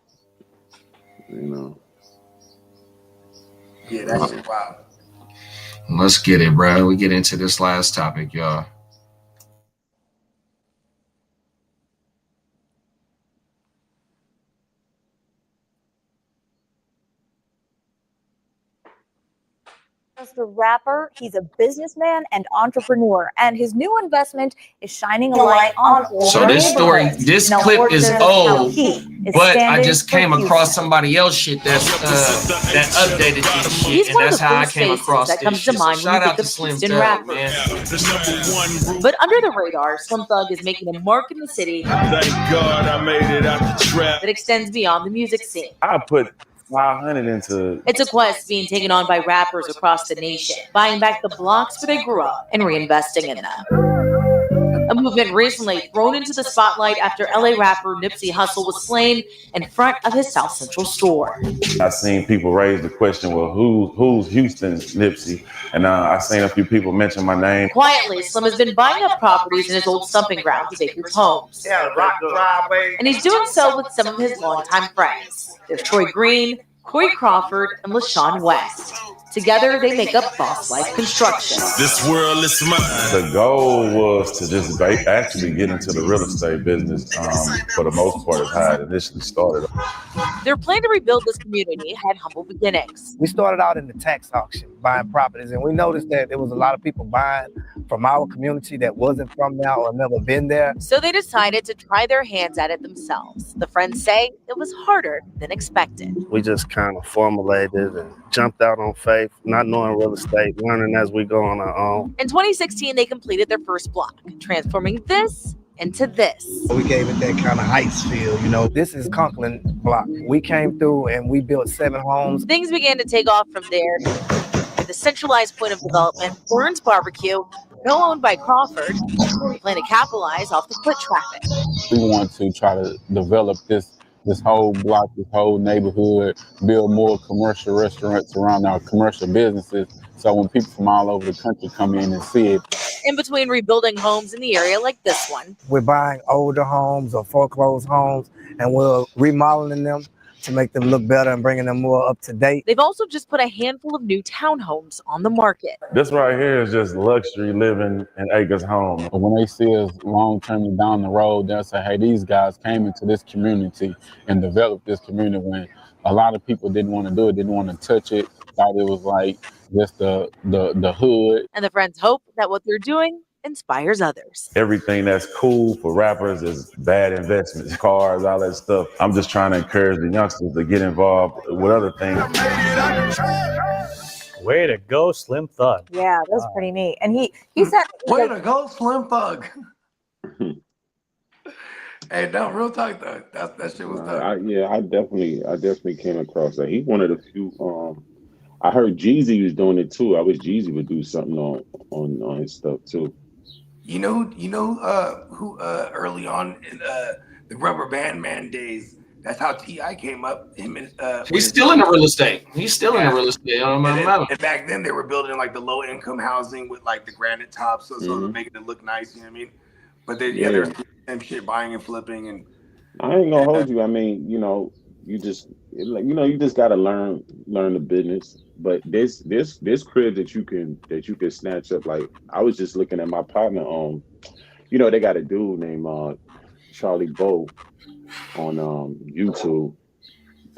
Yeah, that's wild. Let's get it, bro. We get into this last topic, y'all. Just a rapper, he's a businessman and entrepreneur, and his new investment is shining a light on older So this clip is old, but I just came across somebody else shit that updated this shit, and that's how I came across this shit. So shout out to Slim Thug, man. But under the radar, Slim Thug is making a mark in the city. Thank God I made it out the trap. That extends beyond the music scene. I put 500 into. It's a quest being taken on by rappers across the nation, buying back the blocks where they grew up and reinvesting in them. A movement recently thrown into the spotlight after LA rapper Nipsey Hussle was slain in front of his South Central store. I've seen people raise the question, well, who's Houston's Nipsey? And I've seen a few people mention my name. Quietly, Slim has been buying up properties in his old stumping grounds, Baker's Homes. And he's doing so with some of his longtime friends. There's Troy Green, Corey Crawford, and LaShawn West. Together, they make up Boss Life Construction. This world is mine. The goal was to just actually get into the real estate business. For the most part, is how it initially started. Their plan to rebuild this community had humble beginnings. We started out in the tax auction, buying properties, and we noticed that there was a lot of people buying from our community that wasn't from there or never been there. So they decided to try their hands at it themselves. The friends say it was harder than expected. We just kind of formulated and jumped out on faith, not knowing real estate, learning as we go on our own. In 2016, they completed their first block, transforming this into this. We gave it that kind of ice feel, This is Conklin block. We came through and we built 7 homes. Things began to take off from there. The centralized point of development, Burns Barbecue, Mill owned by Crawford, we plan to capitalize off the foot traffic. We want to try to develop this whole block, this whole neighborhood, build more commercial restaurants around our commercial businesses. So when people from all over the country come in and see it. In between rebuilding homes in the area like this one. We're buying older homes or foreclosed homes, and we're remodeling them to make them look better and bringing them more up to date. They've also just put a handful of new townhomes on the market. This right here is just luxury living in acres home. When they see us long-term down the road, they'll say, hey, these guys came into this community and developed this community when a lot of people didn't want to do it, didn't want to touch it, thought it was like just the hood. And the friends hope that what they're doing inspires others. Everything that's cool for rappers is bad investments, cars, all that stuff. I'm just trying to encourage the youngsters to get involved with other things. Way to go, Slim Thug. Yeah, that was pretty neat. And he said, way to go, Slim Thug. Hey, no, real talk though. That shit was dope. I definitely came across that. He one of the few. I heard Jeezy was doing it too. I wish Jeezy would do something on his stuff too. You know who early on in the Rubber Band Man days, that's how T.I. came up. Him and he's still in the real estate. He's still in the real estate. And back then they were building like the low income housing with like the granite tops, so making it look nice. You know what I mean? But there's the same shit, buying and flipping. And I ain't gonna hold you. I mean, you just gotta learn the business. But this crib that you can snatch up, like I was just looking at my partner they got a dude named Charlie Bow on YouTube.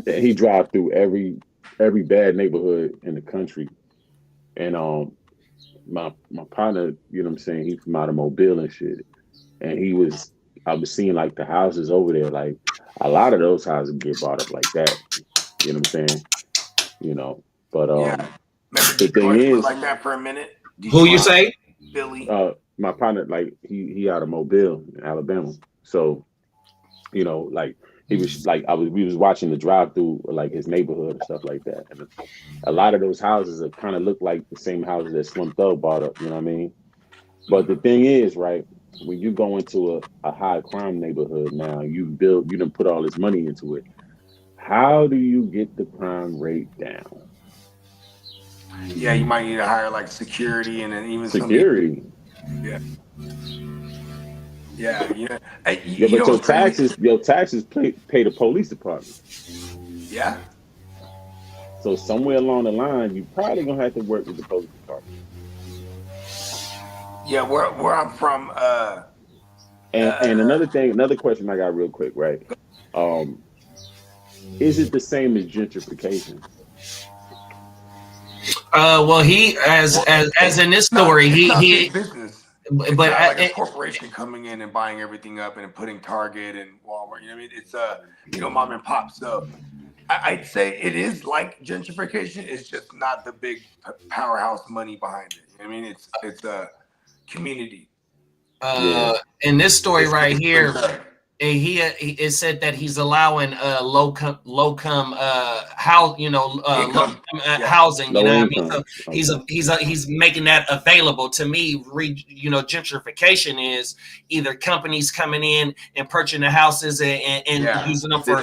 He drive through every bad neighborhood in the country. And my partner, you know what I'm saying, he's from out of Mobile and shit. And I was seeing like the houses over there, like a lot of those houses get bought up like that. You know what I'm saying? But the thing is like that for a minute. Who you say? Billy. My partner, like he out of Mobile, Alabama. So, like he was like we was watching the drive through like his neighborhood and stuff like that. And a lot of those houses that kind of look like the same houses that Slim Thug bought up, you know what I mean? But the thing is, right, when you go into a high crime neighborhood now, you done put all this money into it. How do you get the crime rate down? Yeah, you might need to hire like security and then even security. Yeah. But your taxes pay the police department. Yeah. So somewhere along the line, you probably gonna have to work with the police department. Yeah, where I'm from. And another question I got real quick, right? Is it the same as gentrification? Well, he as in this story, he business. But like a corporation coming in and buying everything up and putting Target and Walmart. You know what I mean? It's mom and pop. So I'd say it is like gentrification. It's just not the big powerhouse money behind it. You know what I mean? It's a community. In this story right here, it said that he's allowing housing. You know what I mean? So he's making that available. To me, gentrification is either companies coming in and purchasing the houses and using them for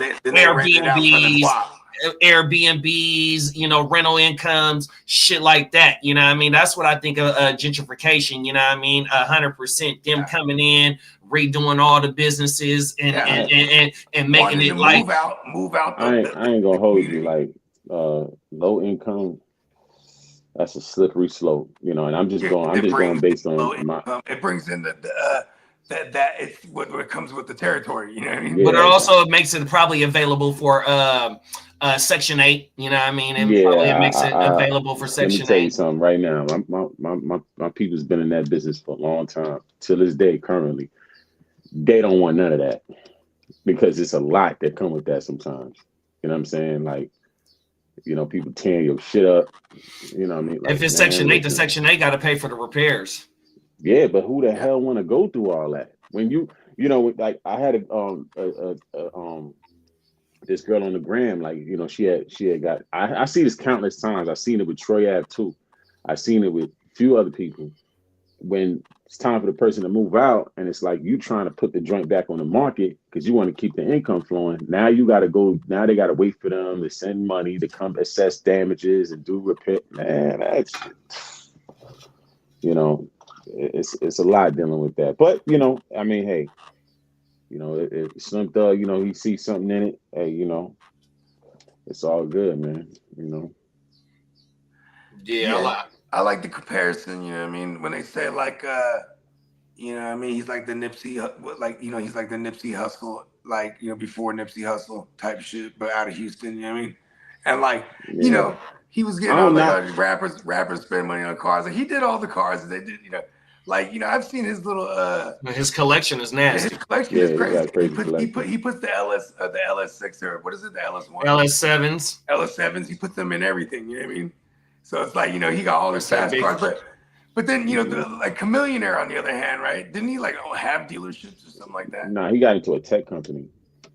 Airbnbs, rental incomes, shit like that. You know what I mean? That's what I think of gentrification. You know what I mean? 100% them coming in, redoing all the businesses and making it like move out. I ain't gonna hold you, like low income. That's a slippery slope, and I'm just going based on my. It brings in that it's what comes with the territory, you know what I mean? Yeah. But it also makes it probably available for Section 8, you know what I mean? And probably it makes it available for Section 8. Let me tell you something right now. My people's been in that business for a long time. Till this day, currently, they don't want none of that because it's a lot that come with that sometimes. You know what I'm saying? Like, people tearing your shit up. You know what I mean? Like, if it's Section 8, the Section 8 got to pay for the repairs. Yeah, but who the hell want to go through all that? When like I had this girl on the gram, like, she had got, I see this countless times. I've seen it with Troy Ave too. I've seen it with a few other people. when it's time for the person to move out, and it's like you trying to put the joint back on the market because you want to keep the income flowing. Now you got to go. Now they got to wait for them to send money to come assess damages and do repair. Man, that's, you know, it's a lot dealing with that. But you know, I mean, hey, you know, if Slim Thug, you know, he sees something in it, hey, you know, it's all good, man. You know. Yeah, I like the comparison, you know what I mean? When they say like you know what I mean, he's like the Nipsey, like, you know, he's like the Nipsey Hussle, like, you know, before Nipsey Hussle type shit, but out of Houston, you know what I mean? And like, you know, he was getting all like rappers spend money on cars. Like he did all the cars they did, you know. Like, you know, I've seen his little his collection is nasty. His collection is crazy. He puts the LS6 or what is it, the LS1? LS7s. LS7s, he puts them in everything, you know what I mean? So it's like, you know, he got all his fast cars, but then, you know, like Chameleonaire on the other hand, right? Didn't he like have dealerships or something like that? Nah, he got into a tech company.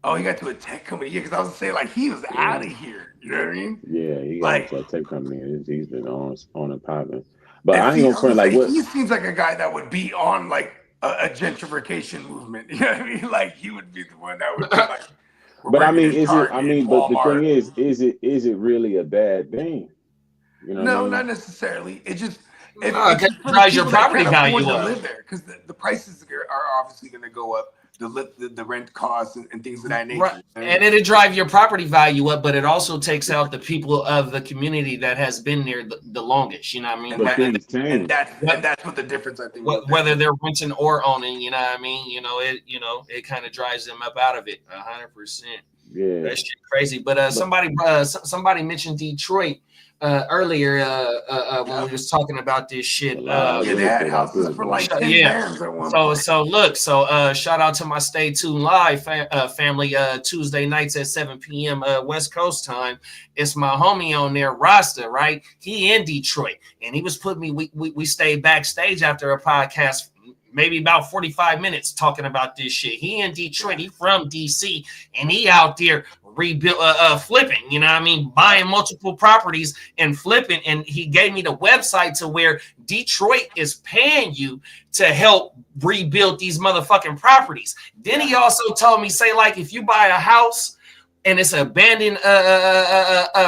Oh, he got to a tech company. Yeah, because I was saying like he was out of here. You know what I mean? Yeah, he got into a tech company and he's been on and popping. But I ain't gonna front like what he seems like a guy that would be on like a gentrification movement. You know what I mean? Like he would be the one that would be like. But I mean, is it? I mean, but the thing is it really a bad thing? You know no, what I mean? not necessarily. It just it drives your property value to up. live there because the prices are obviously going to go up. The rent costs and things of that nature. Right. And it'll drive your property value up, but it also takes out the people of the community that has been there the longest. You know what I mean? And that's what the difference I think. Whether they're renting or owning, you know what I mean? You know, it kind of drives them up out of it 100%. Yeah, that shit crazy. But somebody mentioned Detroit earlier when we was talking about this shit. Yeah, they had houses for like 10 bands at one point. So shout out to my Stay Tuned Live family. Tuesday nights at 7 p.m. West Coast time. It's my homie on there, Rasta, right? He in Detroit, and he was putting me. We stayed backstage after a podcast. Maybe about 45 minutes talking about this shit. He in Detroit, he from DC, and he out there flipping, you know what I mean? Buying multiple properties and flipping. And he gave me the website to where Detroit is paying you to help rebuild these motherfucking properties. Then he also told me, say, like, if you buy a house and it's an abandoned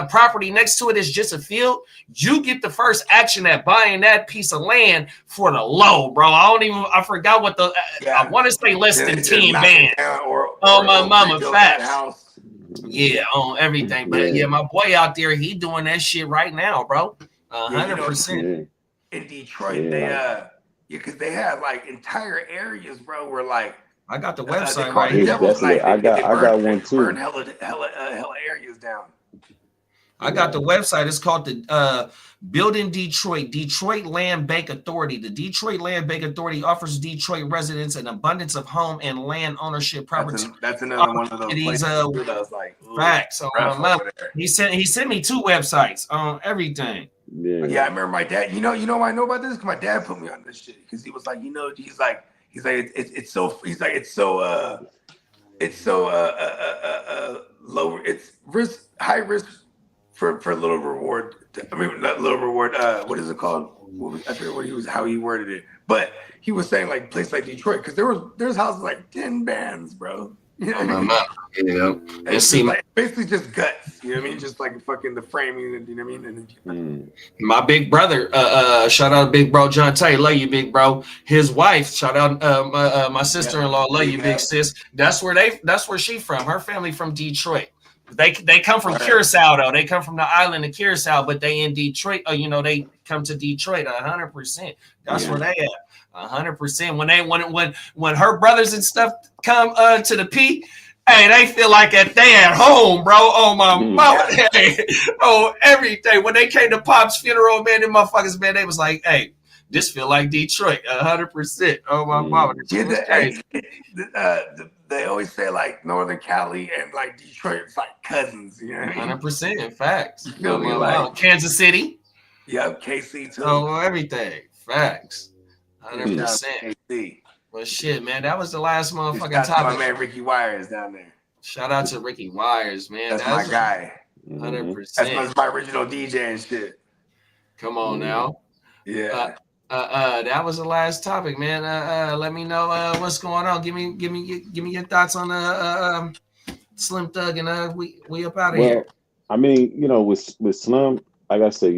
property next to it is just a field, you get the first action at buying that piece of land for the low, bro. I forgot what I want to say less than 10 bands. Oh, my mama, facts. Yeah, on everything. But yeah, my boy out there, he doing that shit right now, bro. 100%. In Detroit, because they had like entire areas, bro, where like, I got the website right here. I got one too. Burn hella areas down. I got the website. It's called the Building Detroit Land Bank Authority. The Detroit Land Bank Authority offers Detroit residents an abundance of home and land ownership properties. That's another one of those places that was like facts. He sent me 2 websites on everything. Yeah, I remember my dad. You know why I know about this? Because my dad put me on this shit. Because he was like, he's like it's so low. It's high risk for little reward. I mean, not little reward. What is it called? I forget how he worded it. But he was saying like place like Detroit because there's houses like 10 bands, bro. You know what I mean? It's like basically just guts. You know what I mean? Just like fucking the framing. You know what I mean? My big brother, shout out big bro John Tay, love you, big bro. His wife, shout out my sister-in-law, love you, big sis. That's where she from. Her family from Detroit. They come from Curacao though. They come from the island of Curacao, but they in Detroit. They come to Detroit 100%. That's where they at. 100%. When her brothers and stuff come to the P, hey, they feel like they at home, bro. Oh my mama, hey, everything. When they came to Pop's funeral, man, them motherfuckers, man, they was like, hey, this feel like Detroit, 100%. Oh my mama. They always say like Northern Cali and like Detroit, it's like cousins. You know what I mean? 100%. Facts. You feel me? Like Kansas City. Yep, KC too. Oh, everything. Facts. 100%. Well, shit, man, that was the last motherfucking topic. My man Ricky Wires down there. Shout out to Ricky Wires, man. That's my guy. 100%. That's my original DJ and shit. Come on now. Yeah. That was the last topic, man. Let me know what's going on. Give me your thoughts on Slim Thug, and we up out of here. I mean, with Slim, like I said,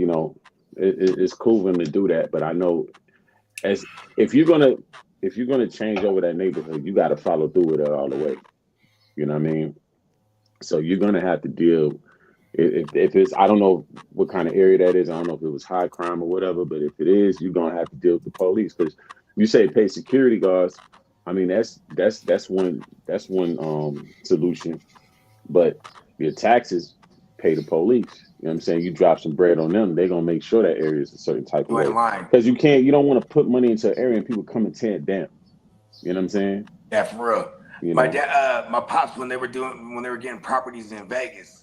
it's cool for him to do that, but I know if you're gonna change over that neighborhood, you got to follow through with it all the way. You know what I mean? So you're gonna have to deal. If it's, I don't know what kind of area that is. I don't know if it was high crime or whatever, but if it is, you're gonna have to deal with the police, because you say pay security guards. I mean, that's one solution, but your taxes pay the police. You know what I'm saying? You drop some bread on them, they're gonna make sure that area is a certain type of way. Because you don't want to put money into an area and people come and tear it down. You know what I'm saying? Yeah, for real. My dad, my pops, when they were getting properties in Vegas,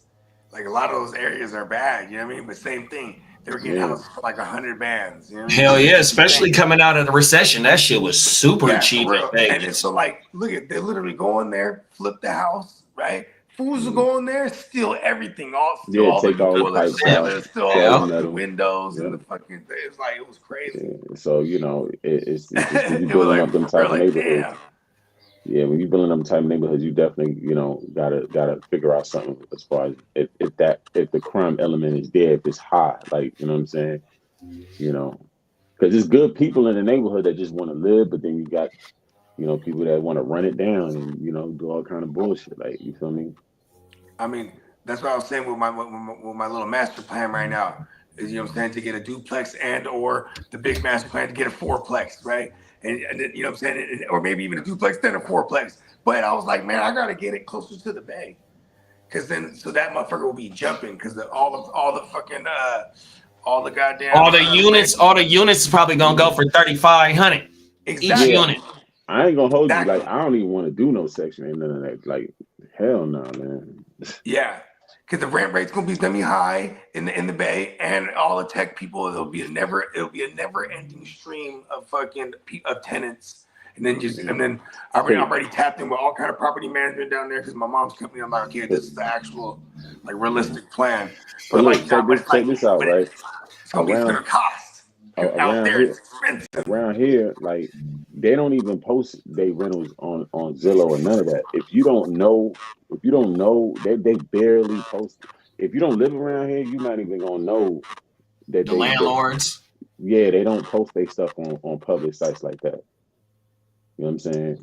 like a lot of those areas are bad, you know what I mean? But same thing, they were getting houses for like 100 bands. You know what I mean? Hell yeah, especially coming out of the recession, that shit was super cheap in Vegas. And it's so like, look at, they literally go in there, flip the house, right? Fools will go in there, steal everything, take all the pipes out, steal all the windows and the fucking thing. It's like, it was crazy. Yeah. So it's when you building up them type of neighborhoods. Yeah, when you building up type of neighborhoods, you definitely gotta figure out something as far as if the crime element is there, if it's high, like, you know what I'm saying, because there's good people in the neighborhood that just want to live, but then you got people that want to run it down and do all kind of bullshit, like, you feel me? I mean, that's what I was saying with my little master plan right now is, to get a duplex and or the big master plan to get a fourplex, right? And you know what I'm saying, or maybe even a duplex then a fourplex. But I was like, man, I gotta get it closer to the bay, because then so that motherfucker will be jumping, because all the units is probably gonna go for 3,500 each unit. I ain't gonna hold you. Like, I don't even want to do no section and none of that. Like, hell no, man. Yeah, because the rent rate's gonna be high in the bay, and all the tech people. It'll be a never ending stream of tenants, and then I'm already tapped in with all kind of property management down there, because my mom's company. I'm like, okay, this is the actual realistic plan. But look, check this out, right? It's gonna cost. Out there, it's expensive. Around here, like, they don't even post their rentals on Zillow or none of that. If you don't know, they barely post. If you don't live around here, you're not even gonna know that the landlords. They don't post their stuff on public sites like that. You know what I'm saying?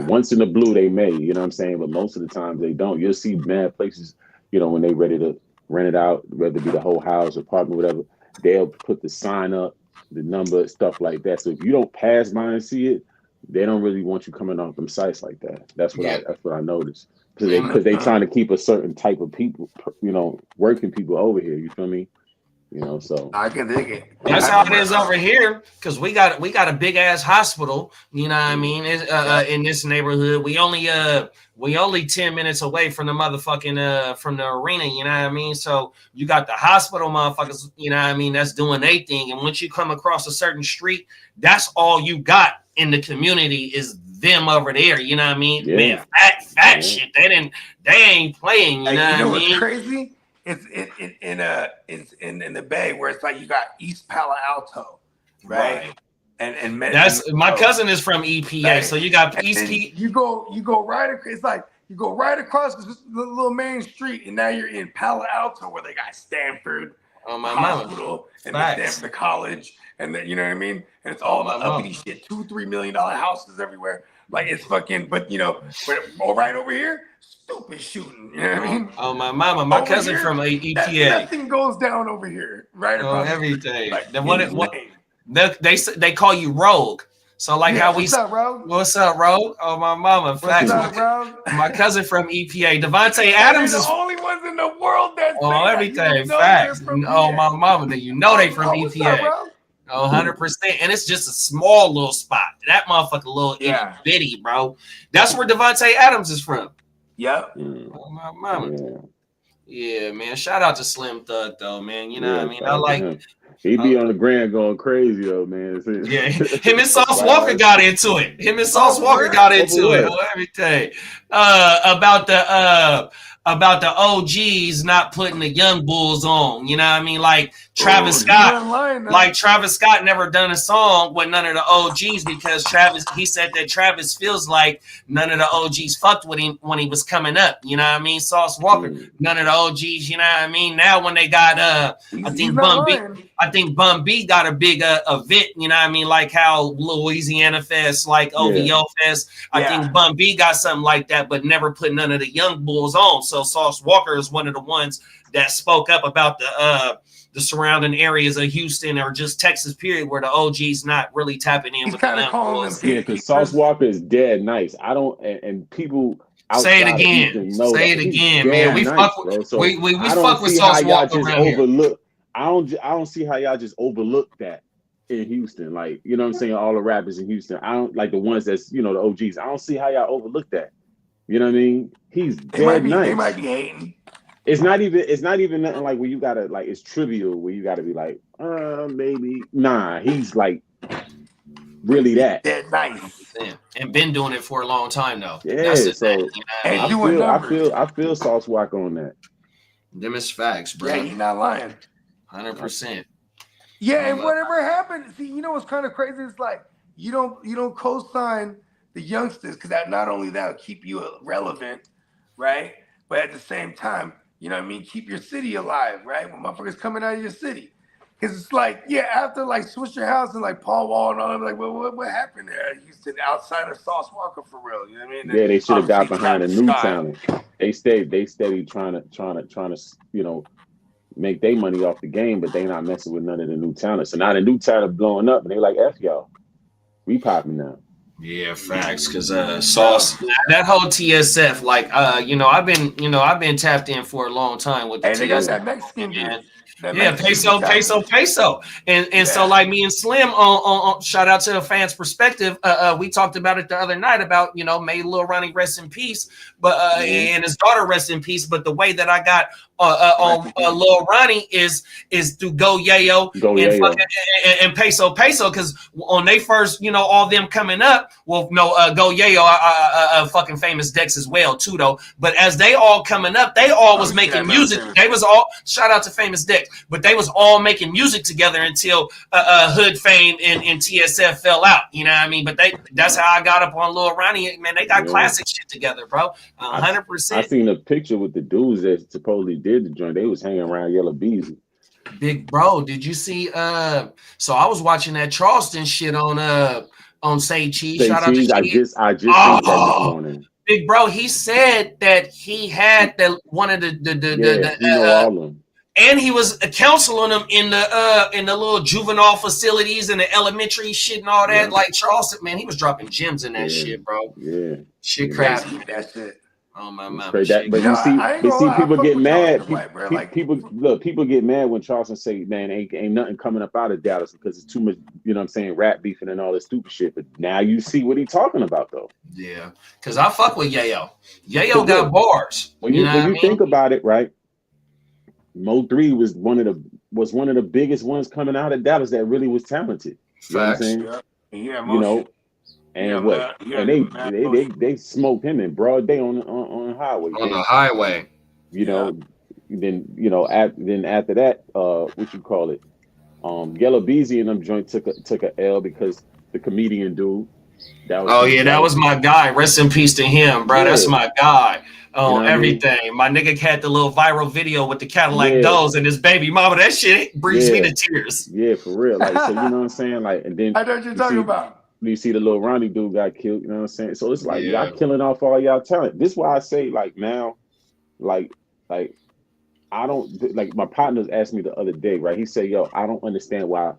Once in the blue they may, you know what I'm saying, but most of the time they don't. You'll see mad places, when they ready to rent it out, whether it be the whole house, apartment, whatever, they'll put the sign up, the number, stuff like that. So if you don't pass by and see it, they don't really want you coming off them sites like that. That's what I noticed. Because they trying to keep a certain type of people, working people over here. You feel me? So I can dig it. That's how it is over here, because we got a big ass hospital. You know what I mean? In this neighborhood, we only 10 minutes away from the motherfucking from the arena. You know what I mean? So you got the hospital motherfuckers. You know what I mean? That's doing their thing. And once you come across a certain street, that's all you got in the community is them over there. You know what I mean? Yeah. Man, fat shit. They ain't playing. You know what I mean? What's crazy? It's in the Bay, where it's like you got East Palo Alto, right? And that's my cousin is from EPA, right? So you got East. You go right across. It's like you go right across the little main street, and now you're in Palo Alto, where they got Stanford Hospital and the college, and then, you know what I mean. And it's all the uppity shit, $2-3 million houses everywhere. Like, it's fucking, but right over here, stupid shooting. You know what I mean? Oh, my mama, my cousin here, from EPA. Nothing goes down over here, right? Everything. Like, they call you Rogue. So like how we. What's up, Rogue? What's up, Rogue? Oh, my mama. What's up, Rogue? My cousin from EPA, Devontae Adams is the only ones in the world that. Oh, everything. Facts. Oh, my mama, that they from EPA. What's up, Rogue? 100%, and it's just a small little spot. That motherfucker little itty bitty, bro. That's where Devontae Adams is from. Yep. Oh, my mama. Yeah, man. Shout out to Slim Thug, though, man. You know what I mean? I like him. He be on the ground going crazy, though, man. Yeah, him and Sauce Walker got into it. Everything. About the OGs not putting the young bulls on. You know what I mean? Like Travis Scott never done a song with none of the OGs because he said that Travis feels like none of the OGs fucked with him when he was coming up. You know what I mean? Sauce Walker, none of the OGs. You know what I mean? Now when they got I think Bun B got a big event. You know what I mean? Like how Louisiana Fest, like OVO Fest. I think Bun B got something like that, but never put none of the young bulls on. So Sauce Walker is one of the ones that spoke up about the surrounding areas of Houston or just Texas period where the OG's not really tapping in with the young boys. Yeah, because Sauce Walker is dead nice. I don't and people say it again. Say it again, man. We fuck with we fuck with Sauce Walker around here. I don't see how y'all just overlook that in Houston. Like, you know what I'm saying? All the rappers in Houston. I don't like the ones that's, you know, the OGs. I don't see how y'all overlook that. You know what I mean? He's dead nice. They might be hating. It's not even nothing like where you gotta like it's trivial where you gotta be like, maybe. Nah, he's like really that. Dead nice. And been doing it for a long time though. Yeah, I feel Sauce Walker on that. Them is facts, bro. Yeah, he's not lying. 100%. Yeah, and whatever happened, see, you know what's kind of crazy? It's like you don't co-sign the youngsters because that not only that'll keep you relevant, right? But at the same time, you know what I mean? Keep your city alive, right? When motherfuckers coming out of your city. Because it's like, yeah, after like Swisher House and like Paul Wall and all that, like, well, what happened there? Houston outside of Sauce Walker for real. You know what I mean? Yeah, they should have got behind a new talent. They steady trying to, you know, make their money off the game, but they not messing with none of the new talent. So now the new talent blowing up and they like, F y'all. We popping now. Yeah, facts. Because Sauce, that whole TSF, like, I've been tapped in for a long time with the TSF. They got that Mexican dude. Yeah, peso. And so like me and Slim on shout out to the fans' perspective. We talked about it the other night about, you know, may Lil Ronnie rest in peace, but and his daughter rest in peace. But the way that I got on Lil Ronnie is through Go Yayo and Peso because on they first, you know, all them coming up, well, no, Go Yayo, fucking famous Dex as well too though. But as they all coming up, they all was making music. They was all shout out to famous Dex. But they was all making music together until Hood Fame and TSF fell out. You know what I mean? But that's how I got up on Lil Ronnie. Man, they got classic shit together, bro. 100%. I seen a picture with the dudes that supposedly did the joint. They was hanging around Yellow Beezy. Big bro, did you see? So I was watching that Charleston shit on Say Cheese. Shout out to Cheese. I just seen that this morning. Big bro, he said that he had one of the and he was counseling them in the little juvenile facilities and the elementary shit and all that. Yeah. Like Charleston, man, he was dropping gems in that shit, bro. Yeah, shit crazy. That's it. Oh my mama. But you see, people get mad. People get mad when Charleston say, "Man, ain't nothing coming up out of Dallas because it's too much." You know what I'm saying? Rap beefing and all this stupid shit. But now you see what he's talking about, though. Yeah, because I fuck with Yayo. Yayo got bars. When you think about it, right? Mo 3 was one of the biggest ones coming out of Dallas that really was talented. You know what I'm saying? Yeah, you know, and they smoked him in broad day on the highway. On the highway. You know, then after that, what you call it? Yellow Beezy and them joint took a L because the comedian dude. That was my guy. Rest in peace to him, bro. Yeah. That's my guy. Everything. I mean? My nigga had the little viral video with the Cadillac dolls and his baby mama. That shit brings me to tears. Yeah, for real. Like, so you know what I'm saying? Like, and then I know what you're talking about. You see the little Ronnie dude got killed. You know what I'm saying? So it's like y'all killing off all y'all talent. This is why I say like now, like I don't like my partners asked me the other day, right? He said, "Yo, I don't understand why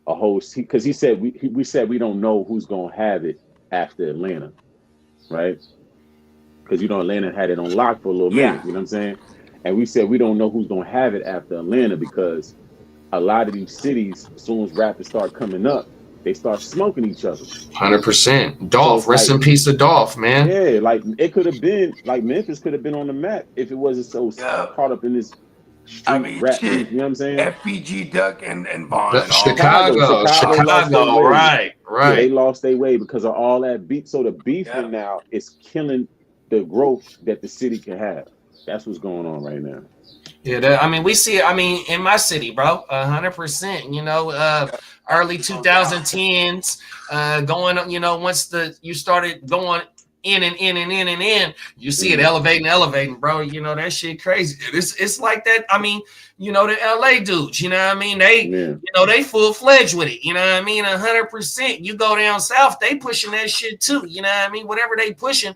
a host," because he said we said we don't know who's gonna have it after Atlanta, right? Because Atlanta had it on lock for a little minute, you know what I'm saying? And we said we don't know who's gonna have it after Atlanta because a lot of these cities, as soon as rappers start coming up, they start smoking each other. 100%. Dolph, rest in peace to Dolph, man. Yeah, like it could have been like Memphis could have been on the map if it wasn't so caught up in this rap. Shit. You know what I'm saying? FBG Duck and Vaughn. Chicago, right. Yeah, they lost their way because of all that beef. So the beefing now is killing the growth that the city can have. That's what's going on right now. Yeah, I mean, we see it. I mean, in my city, bro, 100%. You know, early 2010s, going. You know, once you started going in and in and in and in, you see it elevating, bro. You know that shit crazy. It's like that. I mean, you know the LA dudes. You know what I mean? They full fledged with it. You know what I mean? 100%. You go down south, they pushing that shit too. You know what I mean? Whatever they pushing,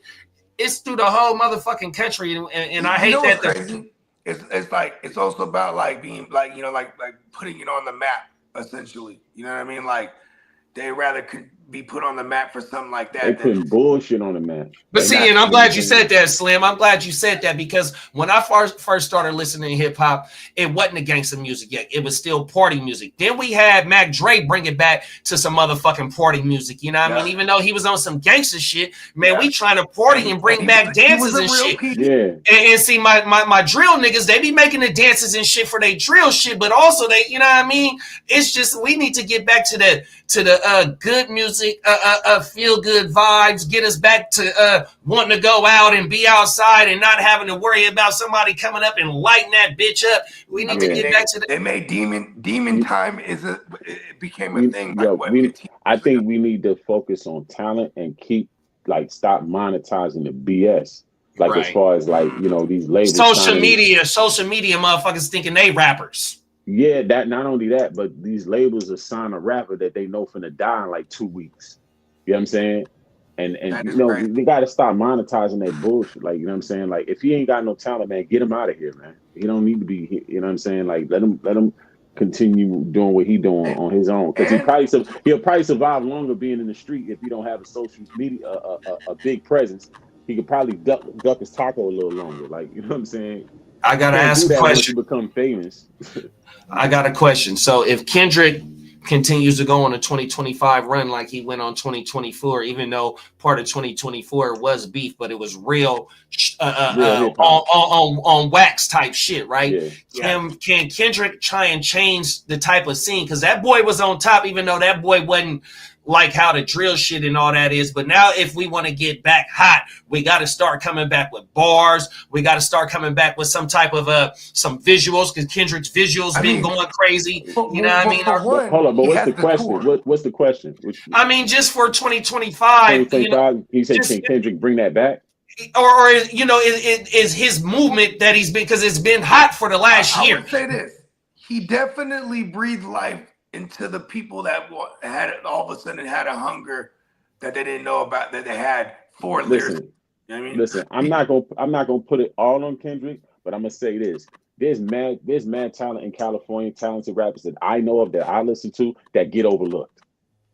it's through the whole motherfucking country, and I hate that. Crazy? It's like it's also about like being like like putting it on the map essentially. You know what I mean? Like they rather could be put on the map for something like that. They putting bullshit on the map. But see, and I'm glad you said that, Slim. I'm glad you said that because when I first started listening to hip hop, it wasn't the gangster music yet. It was still party music. Then we had Mac Dre bring it back to some motherfucking party music. You know what I mean? Even though he was on some gangster shit, man, we trying to party and bring back dances and shit. And see, my drill niggas, they be making the dances and shit for their drill shit, but also they, you know what I mean? It's just we need to get back to the good music, feel good vibes, get us back to wanting to go out and be outside and not having to worry about somebody coming up and lighting that bitch up. We need to get back to They made demon time it became a thing. I think we need to focus on talent and stop monetizing the BS. As far as these labels. Social media motherfuckers thinking they rappers. Yeah, that not only that, but these labels assign a rapper that they know finna die in like 2 weeks. You know what I'm saying? And they gotta stop monetizing that bullshit. Like, you know what I'm saying? Like, if he ain't got no talent, man, get him out of here, man. He don't need to be here. You know what I'm saying? Like, let him continue doing what he doing on his own. Because he'll probably survive longer being in the street if you don't have a social media a big presence. He could probably duck his taco a little longer. Like, you know what I'm saying? I gotta ask a question. You become famous. I got a question. So if Kendrick continues to go on a 2025 run like he went on 2024, even though part of 2024 was beef, but it was real on wax type shit, right? Can Kendrick try and change the type of scene? Because that boy was on top, even though that boy wasn't like how the drill shit and all that is. But now if we want to get back hot, we got to start coming back with bars. We got to start coming back with some type of some visuals, because Kendrick's visuals been going crazy. You know what I mean? Hold on, but what's the question? What's the question? I mean, just for 2025. He said, can Kendrick bring that back? Or is his movement that he's been, because it's been hot for the last year. I would say this. He definitely breathed life into the people that had all of a sudden had a hunger that they didn't know about, that they had for lyrics. You know what I mean? Listen, I'm not gonna put it all on Kendrick, but I'm gonna say this: there's mad talent in California, talented rappers that I know of, that I listen to, that get overlooked.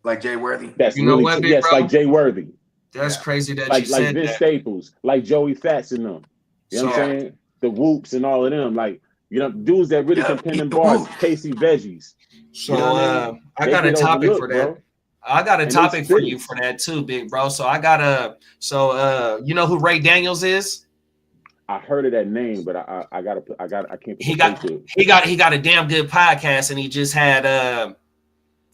Like Jay Worthy. That's like Jay Worthy. That's crazy that you said that. Like Vince Staples, like Joey Fats and them. You know what I'm saying? The Whoops and all of them, like dudes that really can pen them bars. Casey Veggies. So I got a topic for that. Bro. I got a topic for you for that too, big bro. So I got you know who Ray Daniels is? I heard of that name, but I can't. He got a damn good podcast, and he just had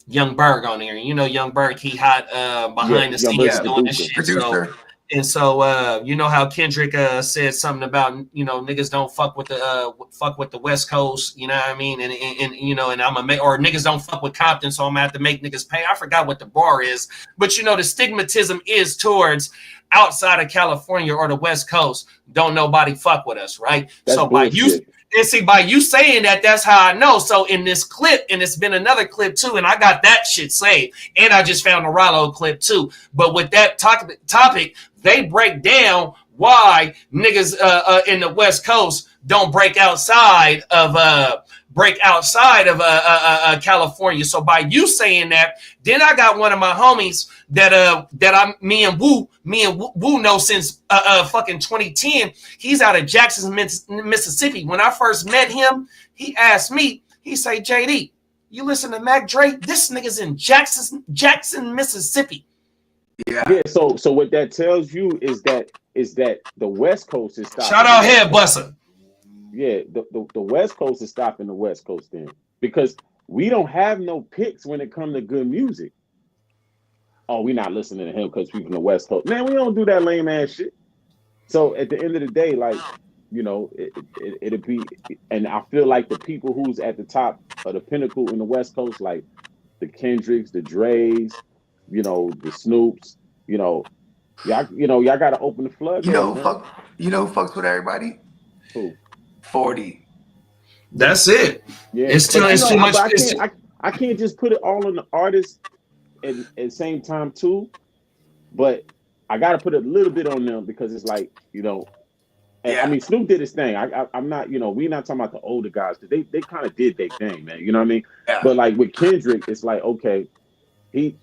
Young Berg on there. You know Young Berg, he hot behind the scenes doing this shit. Producer. So you know how Kendrick said something about niggas don't fuck with the West Coast, you know what I mean, and I'm or niggas don't fuck with Compton, so I'm gonna have to make niggas pay. I forgot what the bar is, but the stigmatism is towards outside of California or the West Coast. Don't nobody fuck with us, right? That's so bullshit. by you saying that, that's how I know. So in this clip, and it's been another clip too, and I got that shit saved, and I just found a Rollo clip too. But with that topic, they break down why niggas in the West Coast don't break outside of California. So by you saying that, then I got one of my homies that me and Woo know since fucking 2010. He's out of Jackson, Mississippi. When I first met him, he asked me, he say, JD, you listen to Mac Dre? This nigga's in Jackson, Mississippi. Yeah. So what that tells you is that the West Coast is stopping. Shout out Head Busser. Yeah, the West Coast is stopping the West Coast then, because we don't have no picks when it comes to good music. Oh, we not listening to him because we from the West Coast. Man, we don't do that lame ass shit. So at the end of the day, like, you know, it'll be, and I feel like the people who's at the top of the pinnacle in the West Coast, like the Kendricks, the Dre's, you know, the Snoops, y'all got to open the floodgates, man. You know who fucks with everybody? Who? 40. That's it. Yeah, it's too much. I can't just put it all on the artist at the same time too, but I got to put a little bit on them because it's like, you know, I mean, Snoop did his thing. I'm not, you know, we're not talking about the older guys because they kind of did their thing, man. You know what I mean? Yeah. But like with Kendrick, it's like, okay, you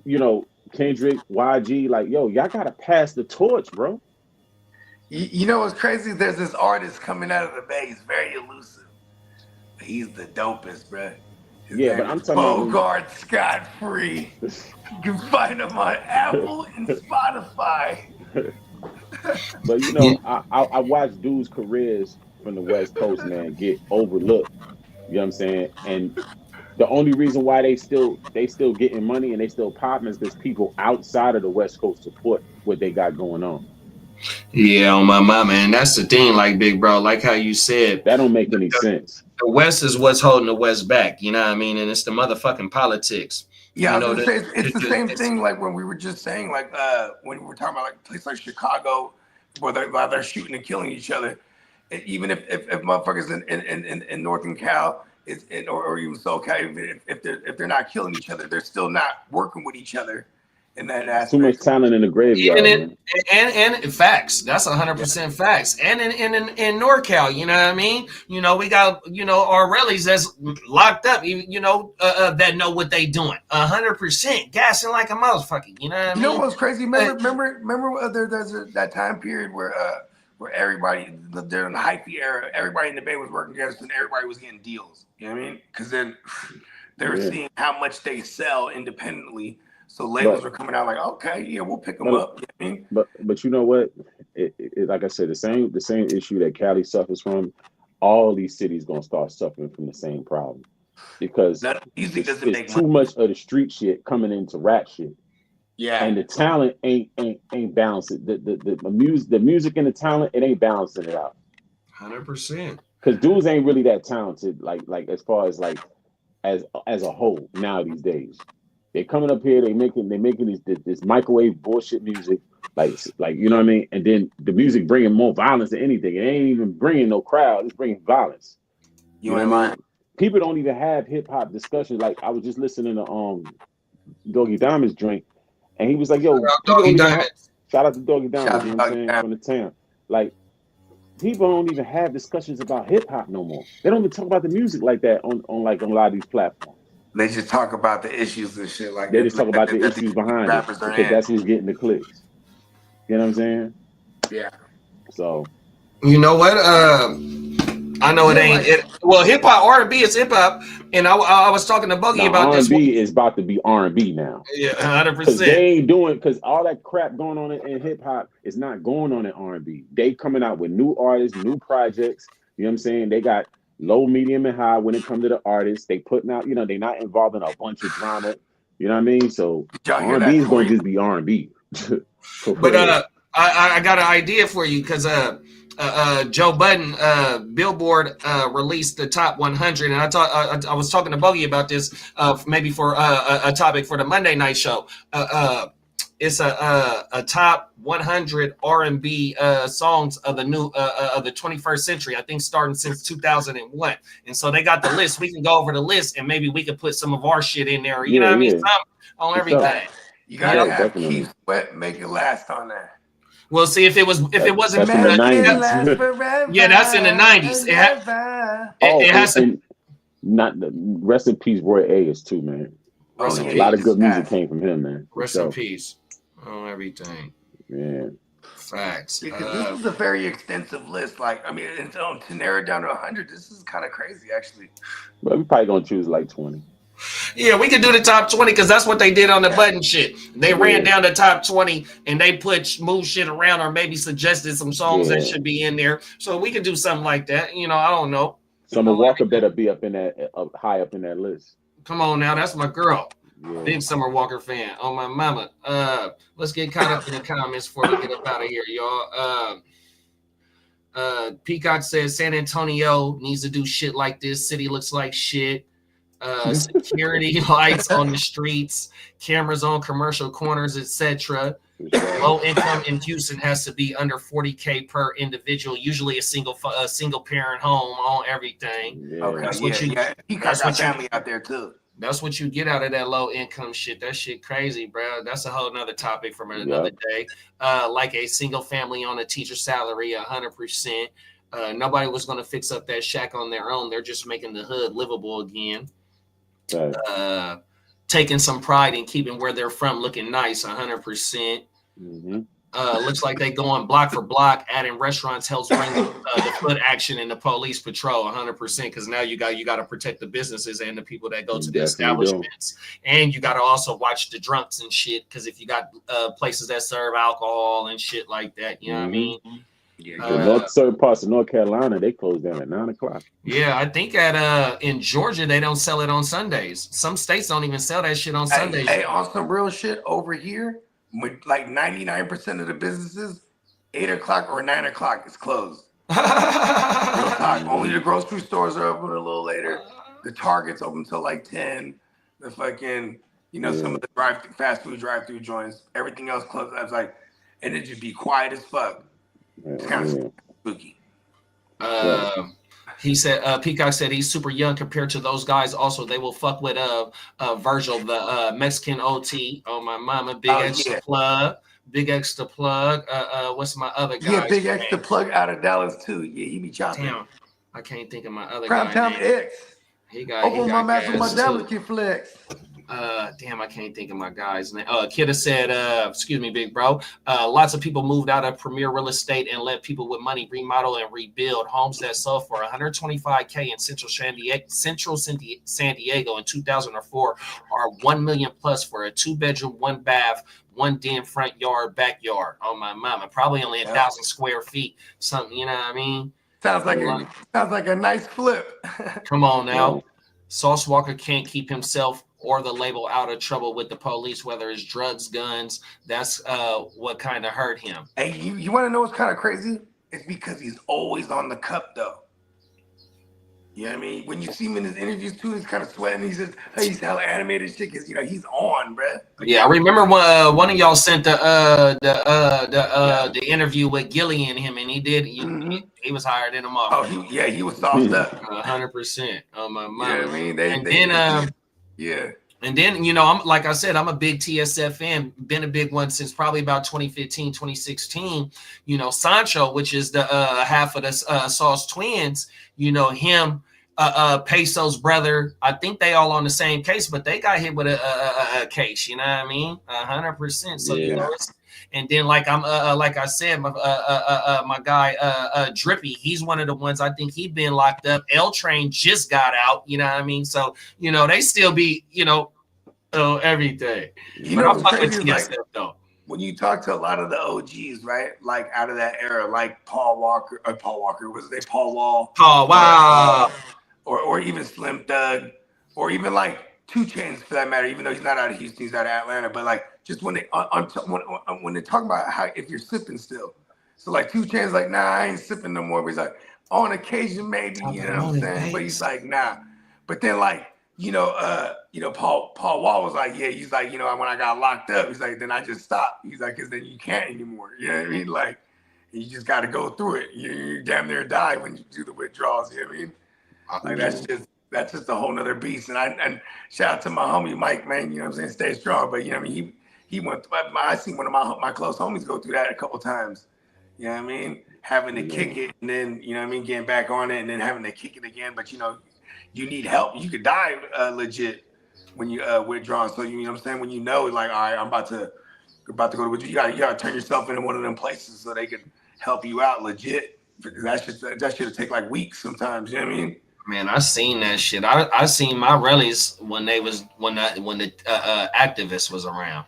know, Kendrick, YG, like, yo, y'all got to pass the torch, bro. You know what's crazy? There's this artist coming out of the Bay. He's very elusive. He's the dopest, bro. Yeah, but I'm talking Bogard Scott Free. You can find him on Apple and Spotify. But you know, I watch dudes' careers from the West Coast, man, get overlooked. You know what I'm saying? And the only reason why they still getting money and they still popping is because people outside of the West Coast support what they got going on. Yeah, on my mind, man. That's the thing, like big bro, like how you said. That don't make any sense. The West is what's holding the West back. You know what I mean? And it's the motherfucking politics. Yeah, you know, it's the same thing. Like when we were just saying, like when we were talking about like a place like Chicago, where they're shooting and killing each other. Even if motherfuckers in Northern Cal or even SoCal, if they're not killing each other, they're still not working with each other. In that aspect. Too much talent in the graveyard. And facts. That's 100% facts. And in NorCal, you know what I mean? You know, we got, you know, our rallies that's locked up, you know, that know what they doing. 100% gassing like a motherfucker. You know what I mean? You know what's crazy? Remember there's that time period where everybody, during the hyphy era, everybody in the Bay was working together and everybody was getting deals. You know what I mean? Because then they were seeing how much they sell independently. So labels were coming out like, okay, yeah, we'll pick them up. You know what I mean? But you know what? It, like I said, the same issue that Cali suffers from, all these cities gonna start suffering from the same problem because it's too much of the street shit coming into rap shit. Yeah, and the talent ain't balancing the music and the talent, it ain't balancing it out. 100%. Because dudes ain't really that talented, like as far as like as a whole now these days. They coming up here, they making this microwave bullshit music, like you know what I mean. And then the music bringing more violence than anything. It ain't even bringing no crowd. It's bringing violence. You know what I mean? People don't even have hip hop discussions. Like I was just listening to Doggy Diamond's drink, and he was like, "Yo, shout out to Doggy Diamond, you know what I'm saying, from the town." Like people don't even have discussions about hip hop no more. They don't even talk about the music like that on a lot of these platforms. They just talk about the issues and shit like that. They just talk about the issues behind it because that's who's getting the clicks. You know what I'm saying? Yeah. So, you know what? I know it ain't. Well, hip hop, R&B is hip hop, and I was talking to Buggy about this. R&B is about to be R&B now. Yeah, 100%. Because they ain't doing because all that crap going on in hip hop is not going on in R&B. They coming out with new artists, new projects. You know what I'm saying? They got low, medium, and high when it comes to the artists. They putting out, you know, they're not involved in a bunch of drama. You know what I mean? So R&B is going to just be R&B. But I got an idea for you because Joe Budden, Billboard released the top 100, and I was talking to Bogey about this maybe for a topic for the Monday night show. It's a top 100 R&B songs of the new of the 21st century. I think starting since 2001. And so they got the list. We can go over the list and maybe we could put some of our shit in there. You know what I mean? Some on everything. You gotta have Keith Sweat make it last on there. We'll see if it wasn't in the 90s. Yeah, that's in the 90s. It has to. Not rest in peace, Roy Ayers too, man. A lot of good music came from him, man. Rest in peace on everything. Yeah. Facts. Because this is a very extensive list. Like, I mean, to narrow it down to 100, this is kind of crazy, actually. But we're probably gonna choose like 20. Yeah, we could do the top 20 because that's what they did on the Button shit. They ran down the top 20 and they move shit around or maybe suggested some songs that should be in there. So we could do something like that. You know, I don't know. Summer Walker better be up in that high up in that list. Come on now, that's my girl. Yeah. Big Summer Walker fan. Oh my mama. Let's get caught up in the comments before we get up out of here, y'all. Peacock says San Antonio needs to do shit like this. City looks like shit. Security lights on the streets, cameras on commercial corners, etc. Low income in Houston has to be under 40K per individual, usually a single parent home on everything. Okay, That's what you Peacock got family out there too. That's what you get out of that low income shit. That shit crazy, bro. That's a whole nother topic from another day. Like a single family on a teacher salary, 100%. Nobody was going to fix up that shack on their own. They're just making the hood livable again. Taking some pride in keeping where they're from looking nice, 100%. Looks like they going block for block, adding restaurants helps bring the foot action in the police patrol, 100%. Because now you got to protect the businesses and the people that go to the establishments, and you got to also watch the drunks and shit. Because if you got places that serve alcohol and shit like that, you know what I mean. The certain parts of North Carolina, they close down at 9 o'clock. Yeah, I think in Georgia they don't sell it on Sundays. Some states don't even sell that shit on Sundays. Hey, on some real shit over here, with like 99% of the businesses, 8 o'clock or 9 o'clock is closed. Only the grocery stores are open a little later. The Target's open till like 10. The fucking, some of the fast food drive-through joints, everything else closed. I was like, and it just be quiet as fuck. It's kind of spooky. He said, Peacock said he's super young compared to those guys. Also, they will fuck with Virgil, the Mexican OT. Oh, my mama, big extra plug. Big extra plug. What's my other guy? Yeah, big extra plug out of Dallas too. Yeah, he be chopping. Damn, I can't think of my other Prime guy. Time X. Open my mouth with my Dallas can flex. Damn, I can't think of my guy's name. Kidda said, excuse me, big bro. Lots of people moved out of premier real estate and let people with money remodel and rebuild homes that sold for $125K in central San Diego in 2004 are $1 million plus for a 2-bedroom, 1-bath, 1 den front yard, backyard. Oh my mama, probably only 1,000 square feet. Something, you know what I mean? Sounds like a nice flip. Come on now. Sauce Walker can't keep himself or the label out of trouble with the police, whether it's drugs, guns. That's what kind of hurt him. Hey, you want to know what's kind of crazy? It's because he's always on the cup, though. You know what I mean? When you see him in his interviews, too, he's kind of sweating. He's just, he's hella animated shit because, he's on, bruh. Yeah, I remember when one of y'all sent the interview with Gilly and him, and he did. He was higher than him off. Oh, he was sauced up. 100%. Oh, my mom. You know what I mean? And then, I'm like I said, I'm a big TSF fan, been a big one since probably about 2015, 2016. Sancho, which is the half of the Sauce twins, him, Peso's brother, I think they all on the same case, but they got hit with a case, you know what I mean? 100%. So, and then like I said, my guy Drippy, he's one of the ones I think he'd been locked up. L Train just got out, you know what I mean? So, they still be, everything. I'm fucking with TSF though. When you talk to a lot of the OGs, right? Like out of that era, like Paul Walker, was they Paul Wall? Oh wow. Or even Slim Thug, or even like 2 Chainz for that matter, even though he's not out of Houston, he's out of Atlanta. But like just when they when they talk about how if you're sipping still, so like 2 Chainz like, nah, I ain't sipping no more. But he's like, on occasion maybe, you know what I'm saying? But he's like, nah. But then like, Paul Wall was like, yeah, he's like, when I got locked up, he's like, then I just stopped. He's like, because then you can't anymore. You know what I mean? Like, you just got to go through it. You damn near die when you do the withdrawals. You know what I mean? Like that's just a whole nother beast. And shout out to my homie Mike, man. You know what I'm saying? Stay strong. But you know what I mean? He went. I seen one of my close homies go through that a couple times. You know what I mean? Having to kick it and then getting back on it and then having to kick it again. But you need help. You could die legit when you withdraw. So you know what I'm saying? When like, all right, I'm about to go to withdrawal. You gotta turn yourself into one of them places so they can help you out legit. That should take like weeks sometimes. You know what I mean? Man, I seen that shit. I seen my rallies when the activist was around.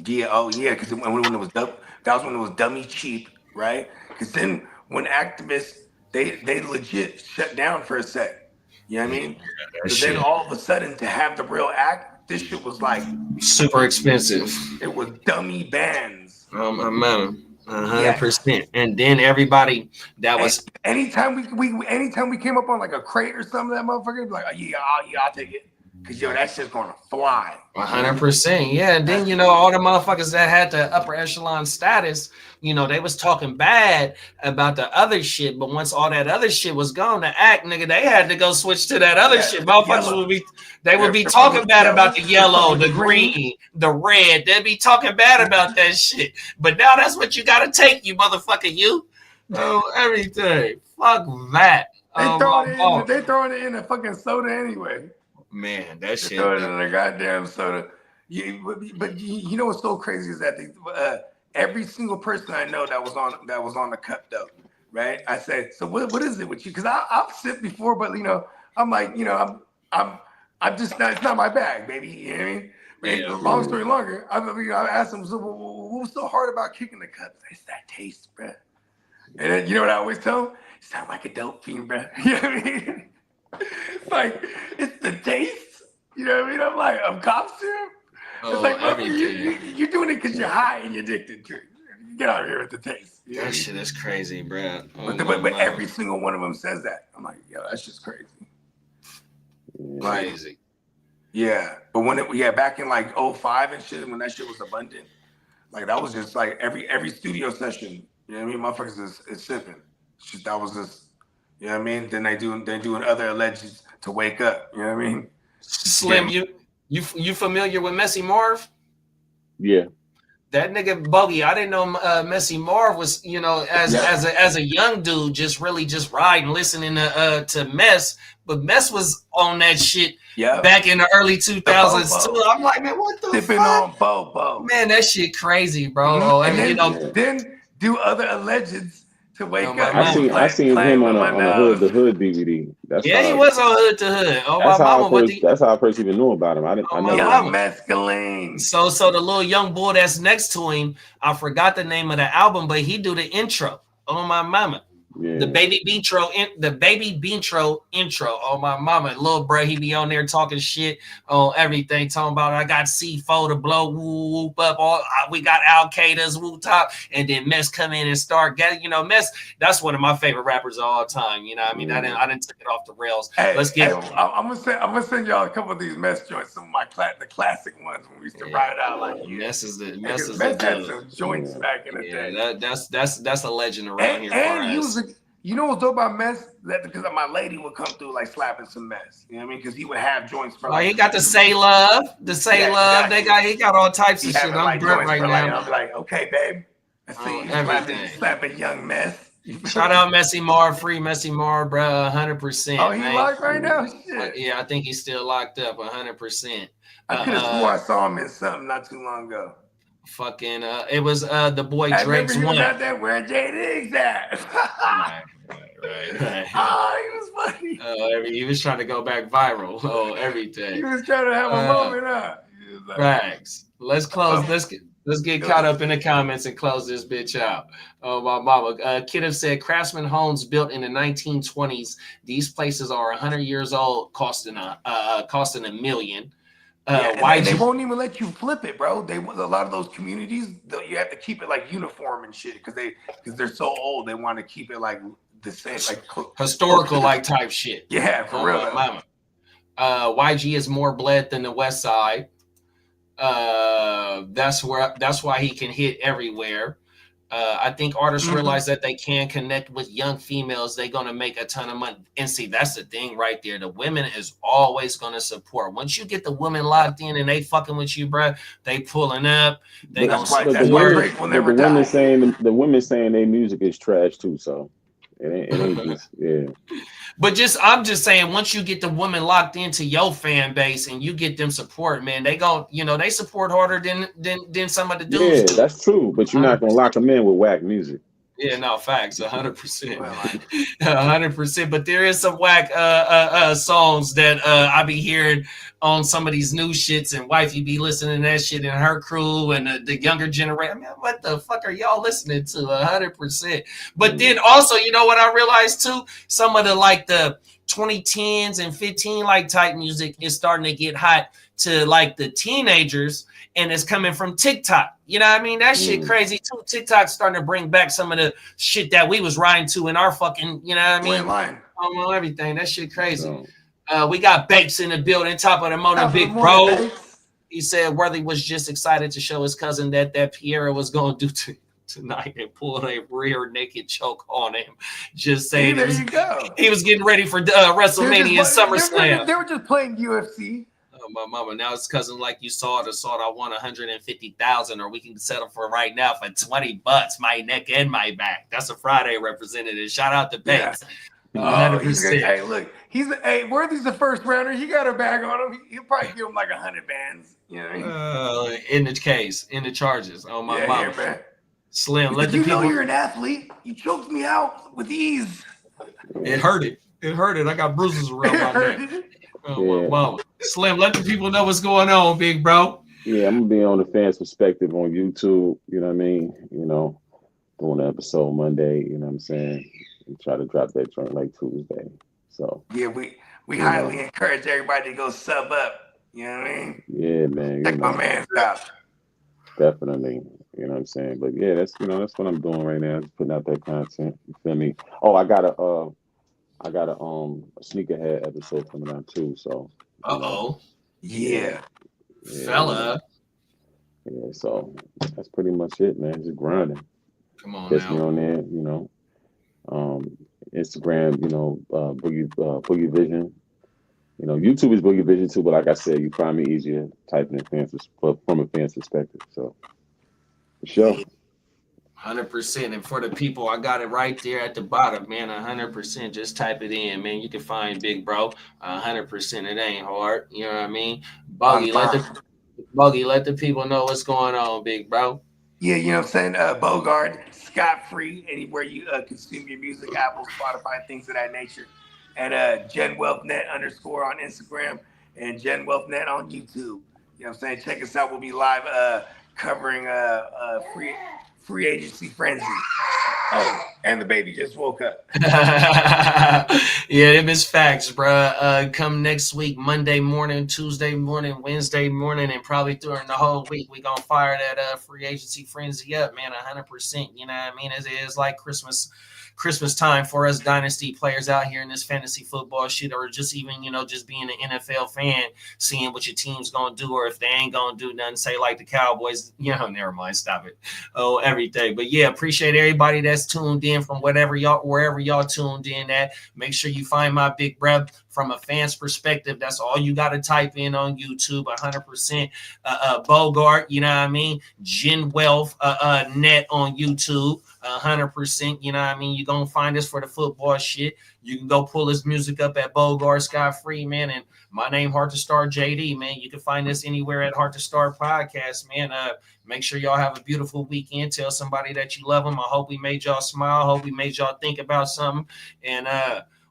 Yeah, because when it was that was when it was dummy cheap, right? Because then when activists they legit shut down for a sec. You know what I mean? But then all of a sudden to have the real act, this shit was like super expensive. It was dummy bands. Man. 100%. And then everybody that was anytime we came up on like a crate or something, that motherfucker be like, oh, yeah, I'll take it. Cause yo, that shit's gonna fly. 100%. Yeah. And then, you know, all the motherfuckers that had the upper echelon status, you know, they was talking bad about the other shit. But once all that other shit was gone, the act, nigga, they had to go switch to that other shit. Motherfuckers would be talking bad about the yellow, the green, the red. They'd be talking bad about that shit. But now that's what you gotta take, you motherfucker, you. Oh, everything. Fuck that. They throwing it in a fucking soda anyway. Man, that shit. Throw it in a goddamn soda. But you know what's so crazy is that every single person I know that was on the cup though, right? I said, so what is it with you? Because I've sipped before, but you know, I'm like, you know, I'm just not. It's not my bag, baby. You know what I mean? Yeah, long story longer, I asked them, so what was so hard about kicking the cups? It's that taste, bro. And then, you know what I always tell them? You sound like a dope fiend, bro. You know what I mean? Like, it's the taste. You know what I mean? I'm like, I'm cough syrup. It's like, you're doing it because you're high and you're addicted to it. Get out of here with the taste. That shit is crazy, bro. But every single one of them says that. I'm like, yo, that's just crazy. Crazy. Like, yeah. But back in like 05 and shit, when that shit was abundant, like that was just like every studio session, you know what I mean? Motherfuckers is sipping. That was just, you know what I mean? Then they're doing other alleged to wake up, you know what I mean? Slim, you familiar with Messy Marv? Yeah. That nigga Bogey, I didn't know Messy Marv was, you know, as a young dude, just riding, listening to Mess, but Mess was on that shit back in the early 2000s too. I'm like, man, what the Sipping fuck? on Bobo. Man, that shit crazy, bro. And then, you know, then do other allegeds to wake up. I seen him on the Hood DVD. He was on Hood to Hood. Oh, my mama. That's how I first even knew about him. I Young Mescaline. So the little young boy that's next to him, I forgot the name of the album, but he do the intro. Oh my mama. Yeah. The baby Beatro intro. Oh my mama, little bro, he be on there talking shit on everything, talking about I got C4 to blow whoop up. We got Al Qaeda's whoop top, and then Mess come in and start getting. You know, Mess. That's one of my favorite rappers of all time. You know, what I mean, I didn't take it off the rails. Let's get. I'm gonna send y'all a couple of these Mess joints. Some of my the classic ones when we used to ride out like Mess is the Mess had some joints back in the day. That's a legend around here. And you know what's dope about Mess? That because my lady would come through like slapping some Mess. You know what I mean? Because he would have joints for. He got the Say Love, Love. He got all types of shit. I'm drunk right now. I'm like, okay, babe. I see you slapping young Mess. Shout out Messy Marv, free Messy Marv, bro, 100%. Oh, he locked right now? Shit. Yeah, I think he's still locked up, 100%. I could have swore I saw him in something not too long ago. Fucking, it was the boy Drake's one. I remember you out there where J Diggs at. Right. Oh, he was funny. He was trying to go back viral. Oh, everything. He was trying to have a moment up. Facts. Let's close. Let's get caught up in the comments and close this bitch out. Oh, my mama. Kid have said Craftsman homes built in the 1920s. These places are 100 years old, costing $1 million. Why they won't even let you flip it, bro? A lot of those communities, you have to keep it like uniform and shit because they're so old. They want to keep it like the same, like historical, like type shit. Yeah, for real, mama. YG is more bled than the West Side. That's why he can hit everywhere. I think artists realize that they can connect with young females. They're going to make a ton of money. And see, that's the thing right there. The women is always going to support. Once you get the women locked in and they fucking with you, bro, they pulling up. They going to support. The women saying their music is trash too. So it ain't just, yeah. But I'm just saying, once you get the woman locked into your fan base and you get them support, man, they they support harder than some of the dudes. Yeah, that's true. But you're not gonna lock them in with whack music. Yeah, no, facts, 100%, 100%. But there is some whack songs that I be hearing on some of these new shits, and wifey be listening to that shit in her crew and the younger generation. I mean, what the fuck are y'all listening to? 100%. But then also, you know what I realized too? Some of the 2010s and 15 like type music is starting to get hot to like the teenagers, and it's coming from TikTok. You know what I mean? That shit crazy too. TikTok's starting to bring back some of the shit that we was riding to in our fucking, you know what I mean? Everything. That shit crazy. We got Bakes in the building, top of the morning, big bro. He said Worthy was just excited to show his cousin that Piera was going to do tonight and pull a rear naked choke on him. Just saying, there you go. He was getting ready for WrestleMania and SummerSlam. They were just playing UFC. Oh, my mama. Now his cousin, like you saw it, I want 150,000, or we can settle for right now for $20, my neck and my back. That's a Friday representative. Shout out to Bakes. Oh, hey, look, Worthy's the first rounder. He got a bag on him. He'll probably give him like 100 bands. You know what I mean? In the charges. Oh my mama. Man. Slim, let the you people know you're an athlete. You choked me out with ease. It hurted. I got bruises around my neck. Oh my mama. Slim, let the people know what's going on, big bro. Yeah, I'm gonna be on the fans' perspective on YouTube. You know what I mean? You know, doing an episode Monday. You know what I'm saying? And try to drop that joint like Tuesday. So yeah, we highly encourage everybody to go sub up. You know what I mean? Yeah, man. Check my man's out. Definitely. You know what I'm saying? But yeah, that's what I'm doing right now. Just putting out that content. You feel me? Oh, I got a sneakerhead episode coming out too. So yeah. Fella. Yeah, so that's pretty much it, man. Just grinding. Come on Catch now. me on there, you know. Instagram, you know, Boogie Vision. You know, YouTube is Boogie Vision too, but like I said, you find me easier typing in from a fan's perspective. So for sure. 100%. And for the people, I got it right there at the bottom, man. 100%. Just type it in, man. You can find Big Bro. 100%. It ain't hard. You know what I mean? Buggy, let the people know what's going on, Big Bro. Yeah, you know what I'm saying? Bogard, scot-free, anywhere you consume your music, Apple, Spotify, things of that nature. And GenWealthNet _ on Instagram and GenWealthNet on YouTube. You know what I'm saying? Check us out. We'll be live covering free agency frenzy. Oh, and the baby just woke up. Yeah, them is facts, bruh. Come next week, Monday morning, Tuesday morning, Wednesday morning, and probably during the whole week, we gonna fire that free agency frenzy up, man. 100%. You know what I mean? It is like Christmas time for us dynasty players out here in this fantasy football shit, or just even, you know, just being an NFL fan, seeing what your team's gonna do, or if they ain't gonna do nothing, say like the Cowboys, you know, never mind, stop it. Oh, everything. But yeah, appreciate everybody that's tuned in from wherever y'all tuned in at. Make sure you find my big breath from a fan's perspective. That's all you got to type in on YouTube. 100%. Bogart, you know what I mean? Gen Wealth net on YouTube. 100%. You know what I mean? You're going to find us for the football shit. You can go pull his music up at Bogard Scott Free, man. And my name, Heart to Star JD, man. You can find us anywhere at Heart to Star Podcast, man. Make sure y'all have a beautiful weekend. Tell somebody that you love them. I hope we made y'all smile. I hope we made y'all think about something. And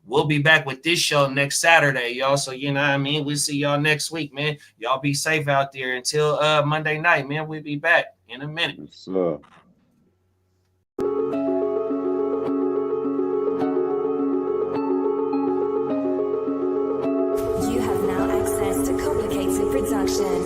we'll be back with this show next Saturday, y'all. So, you know what I mean? We'll see y'all next week, man. Y'all be safe out there until Monday night, man. We'll be back in a minute. Yes, sir. You have now access to complicated production.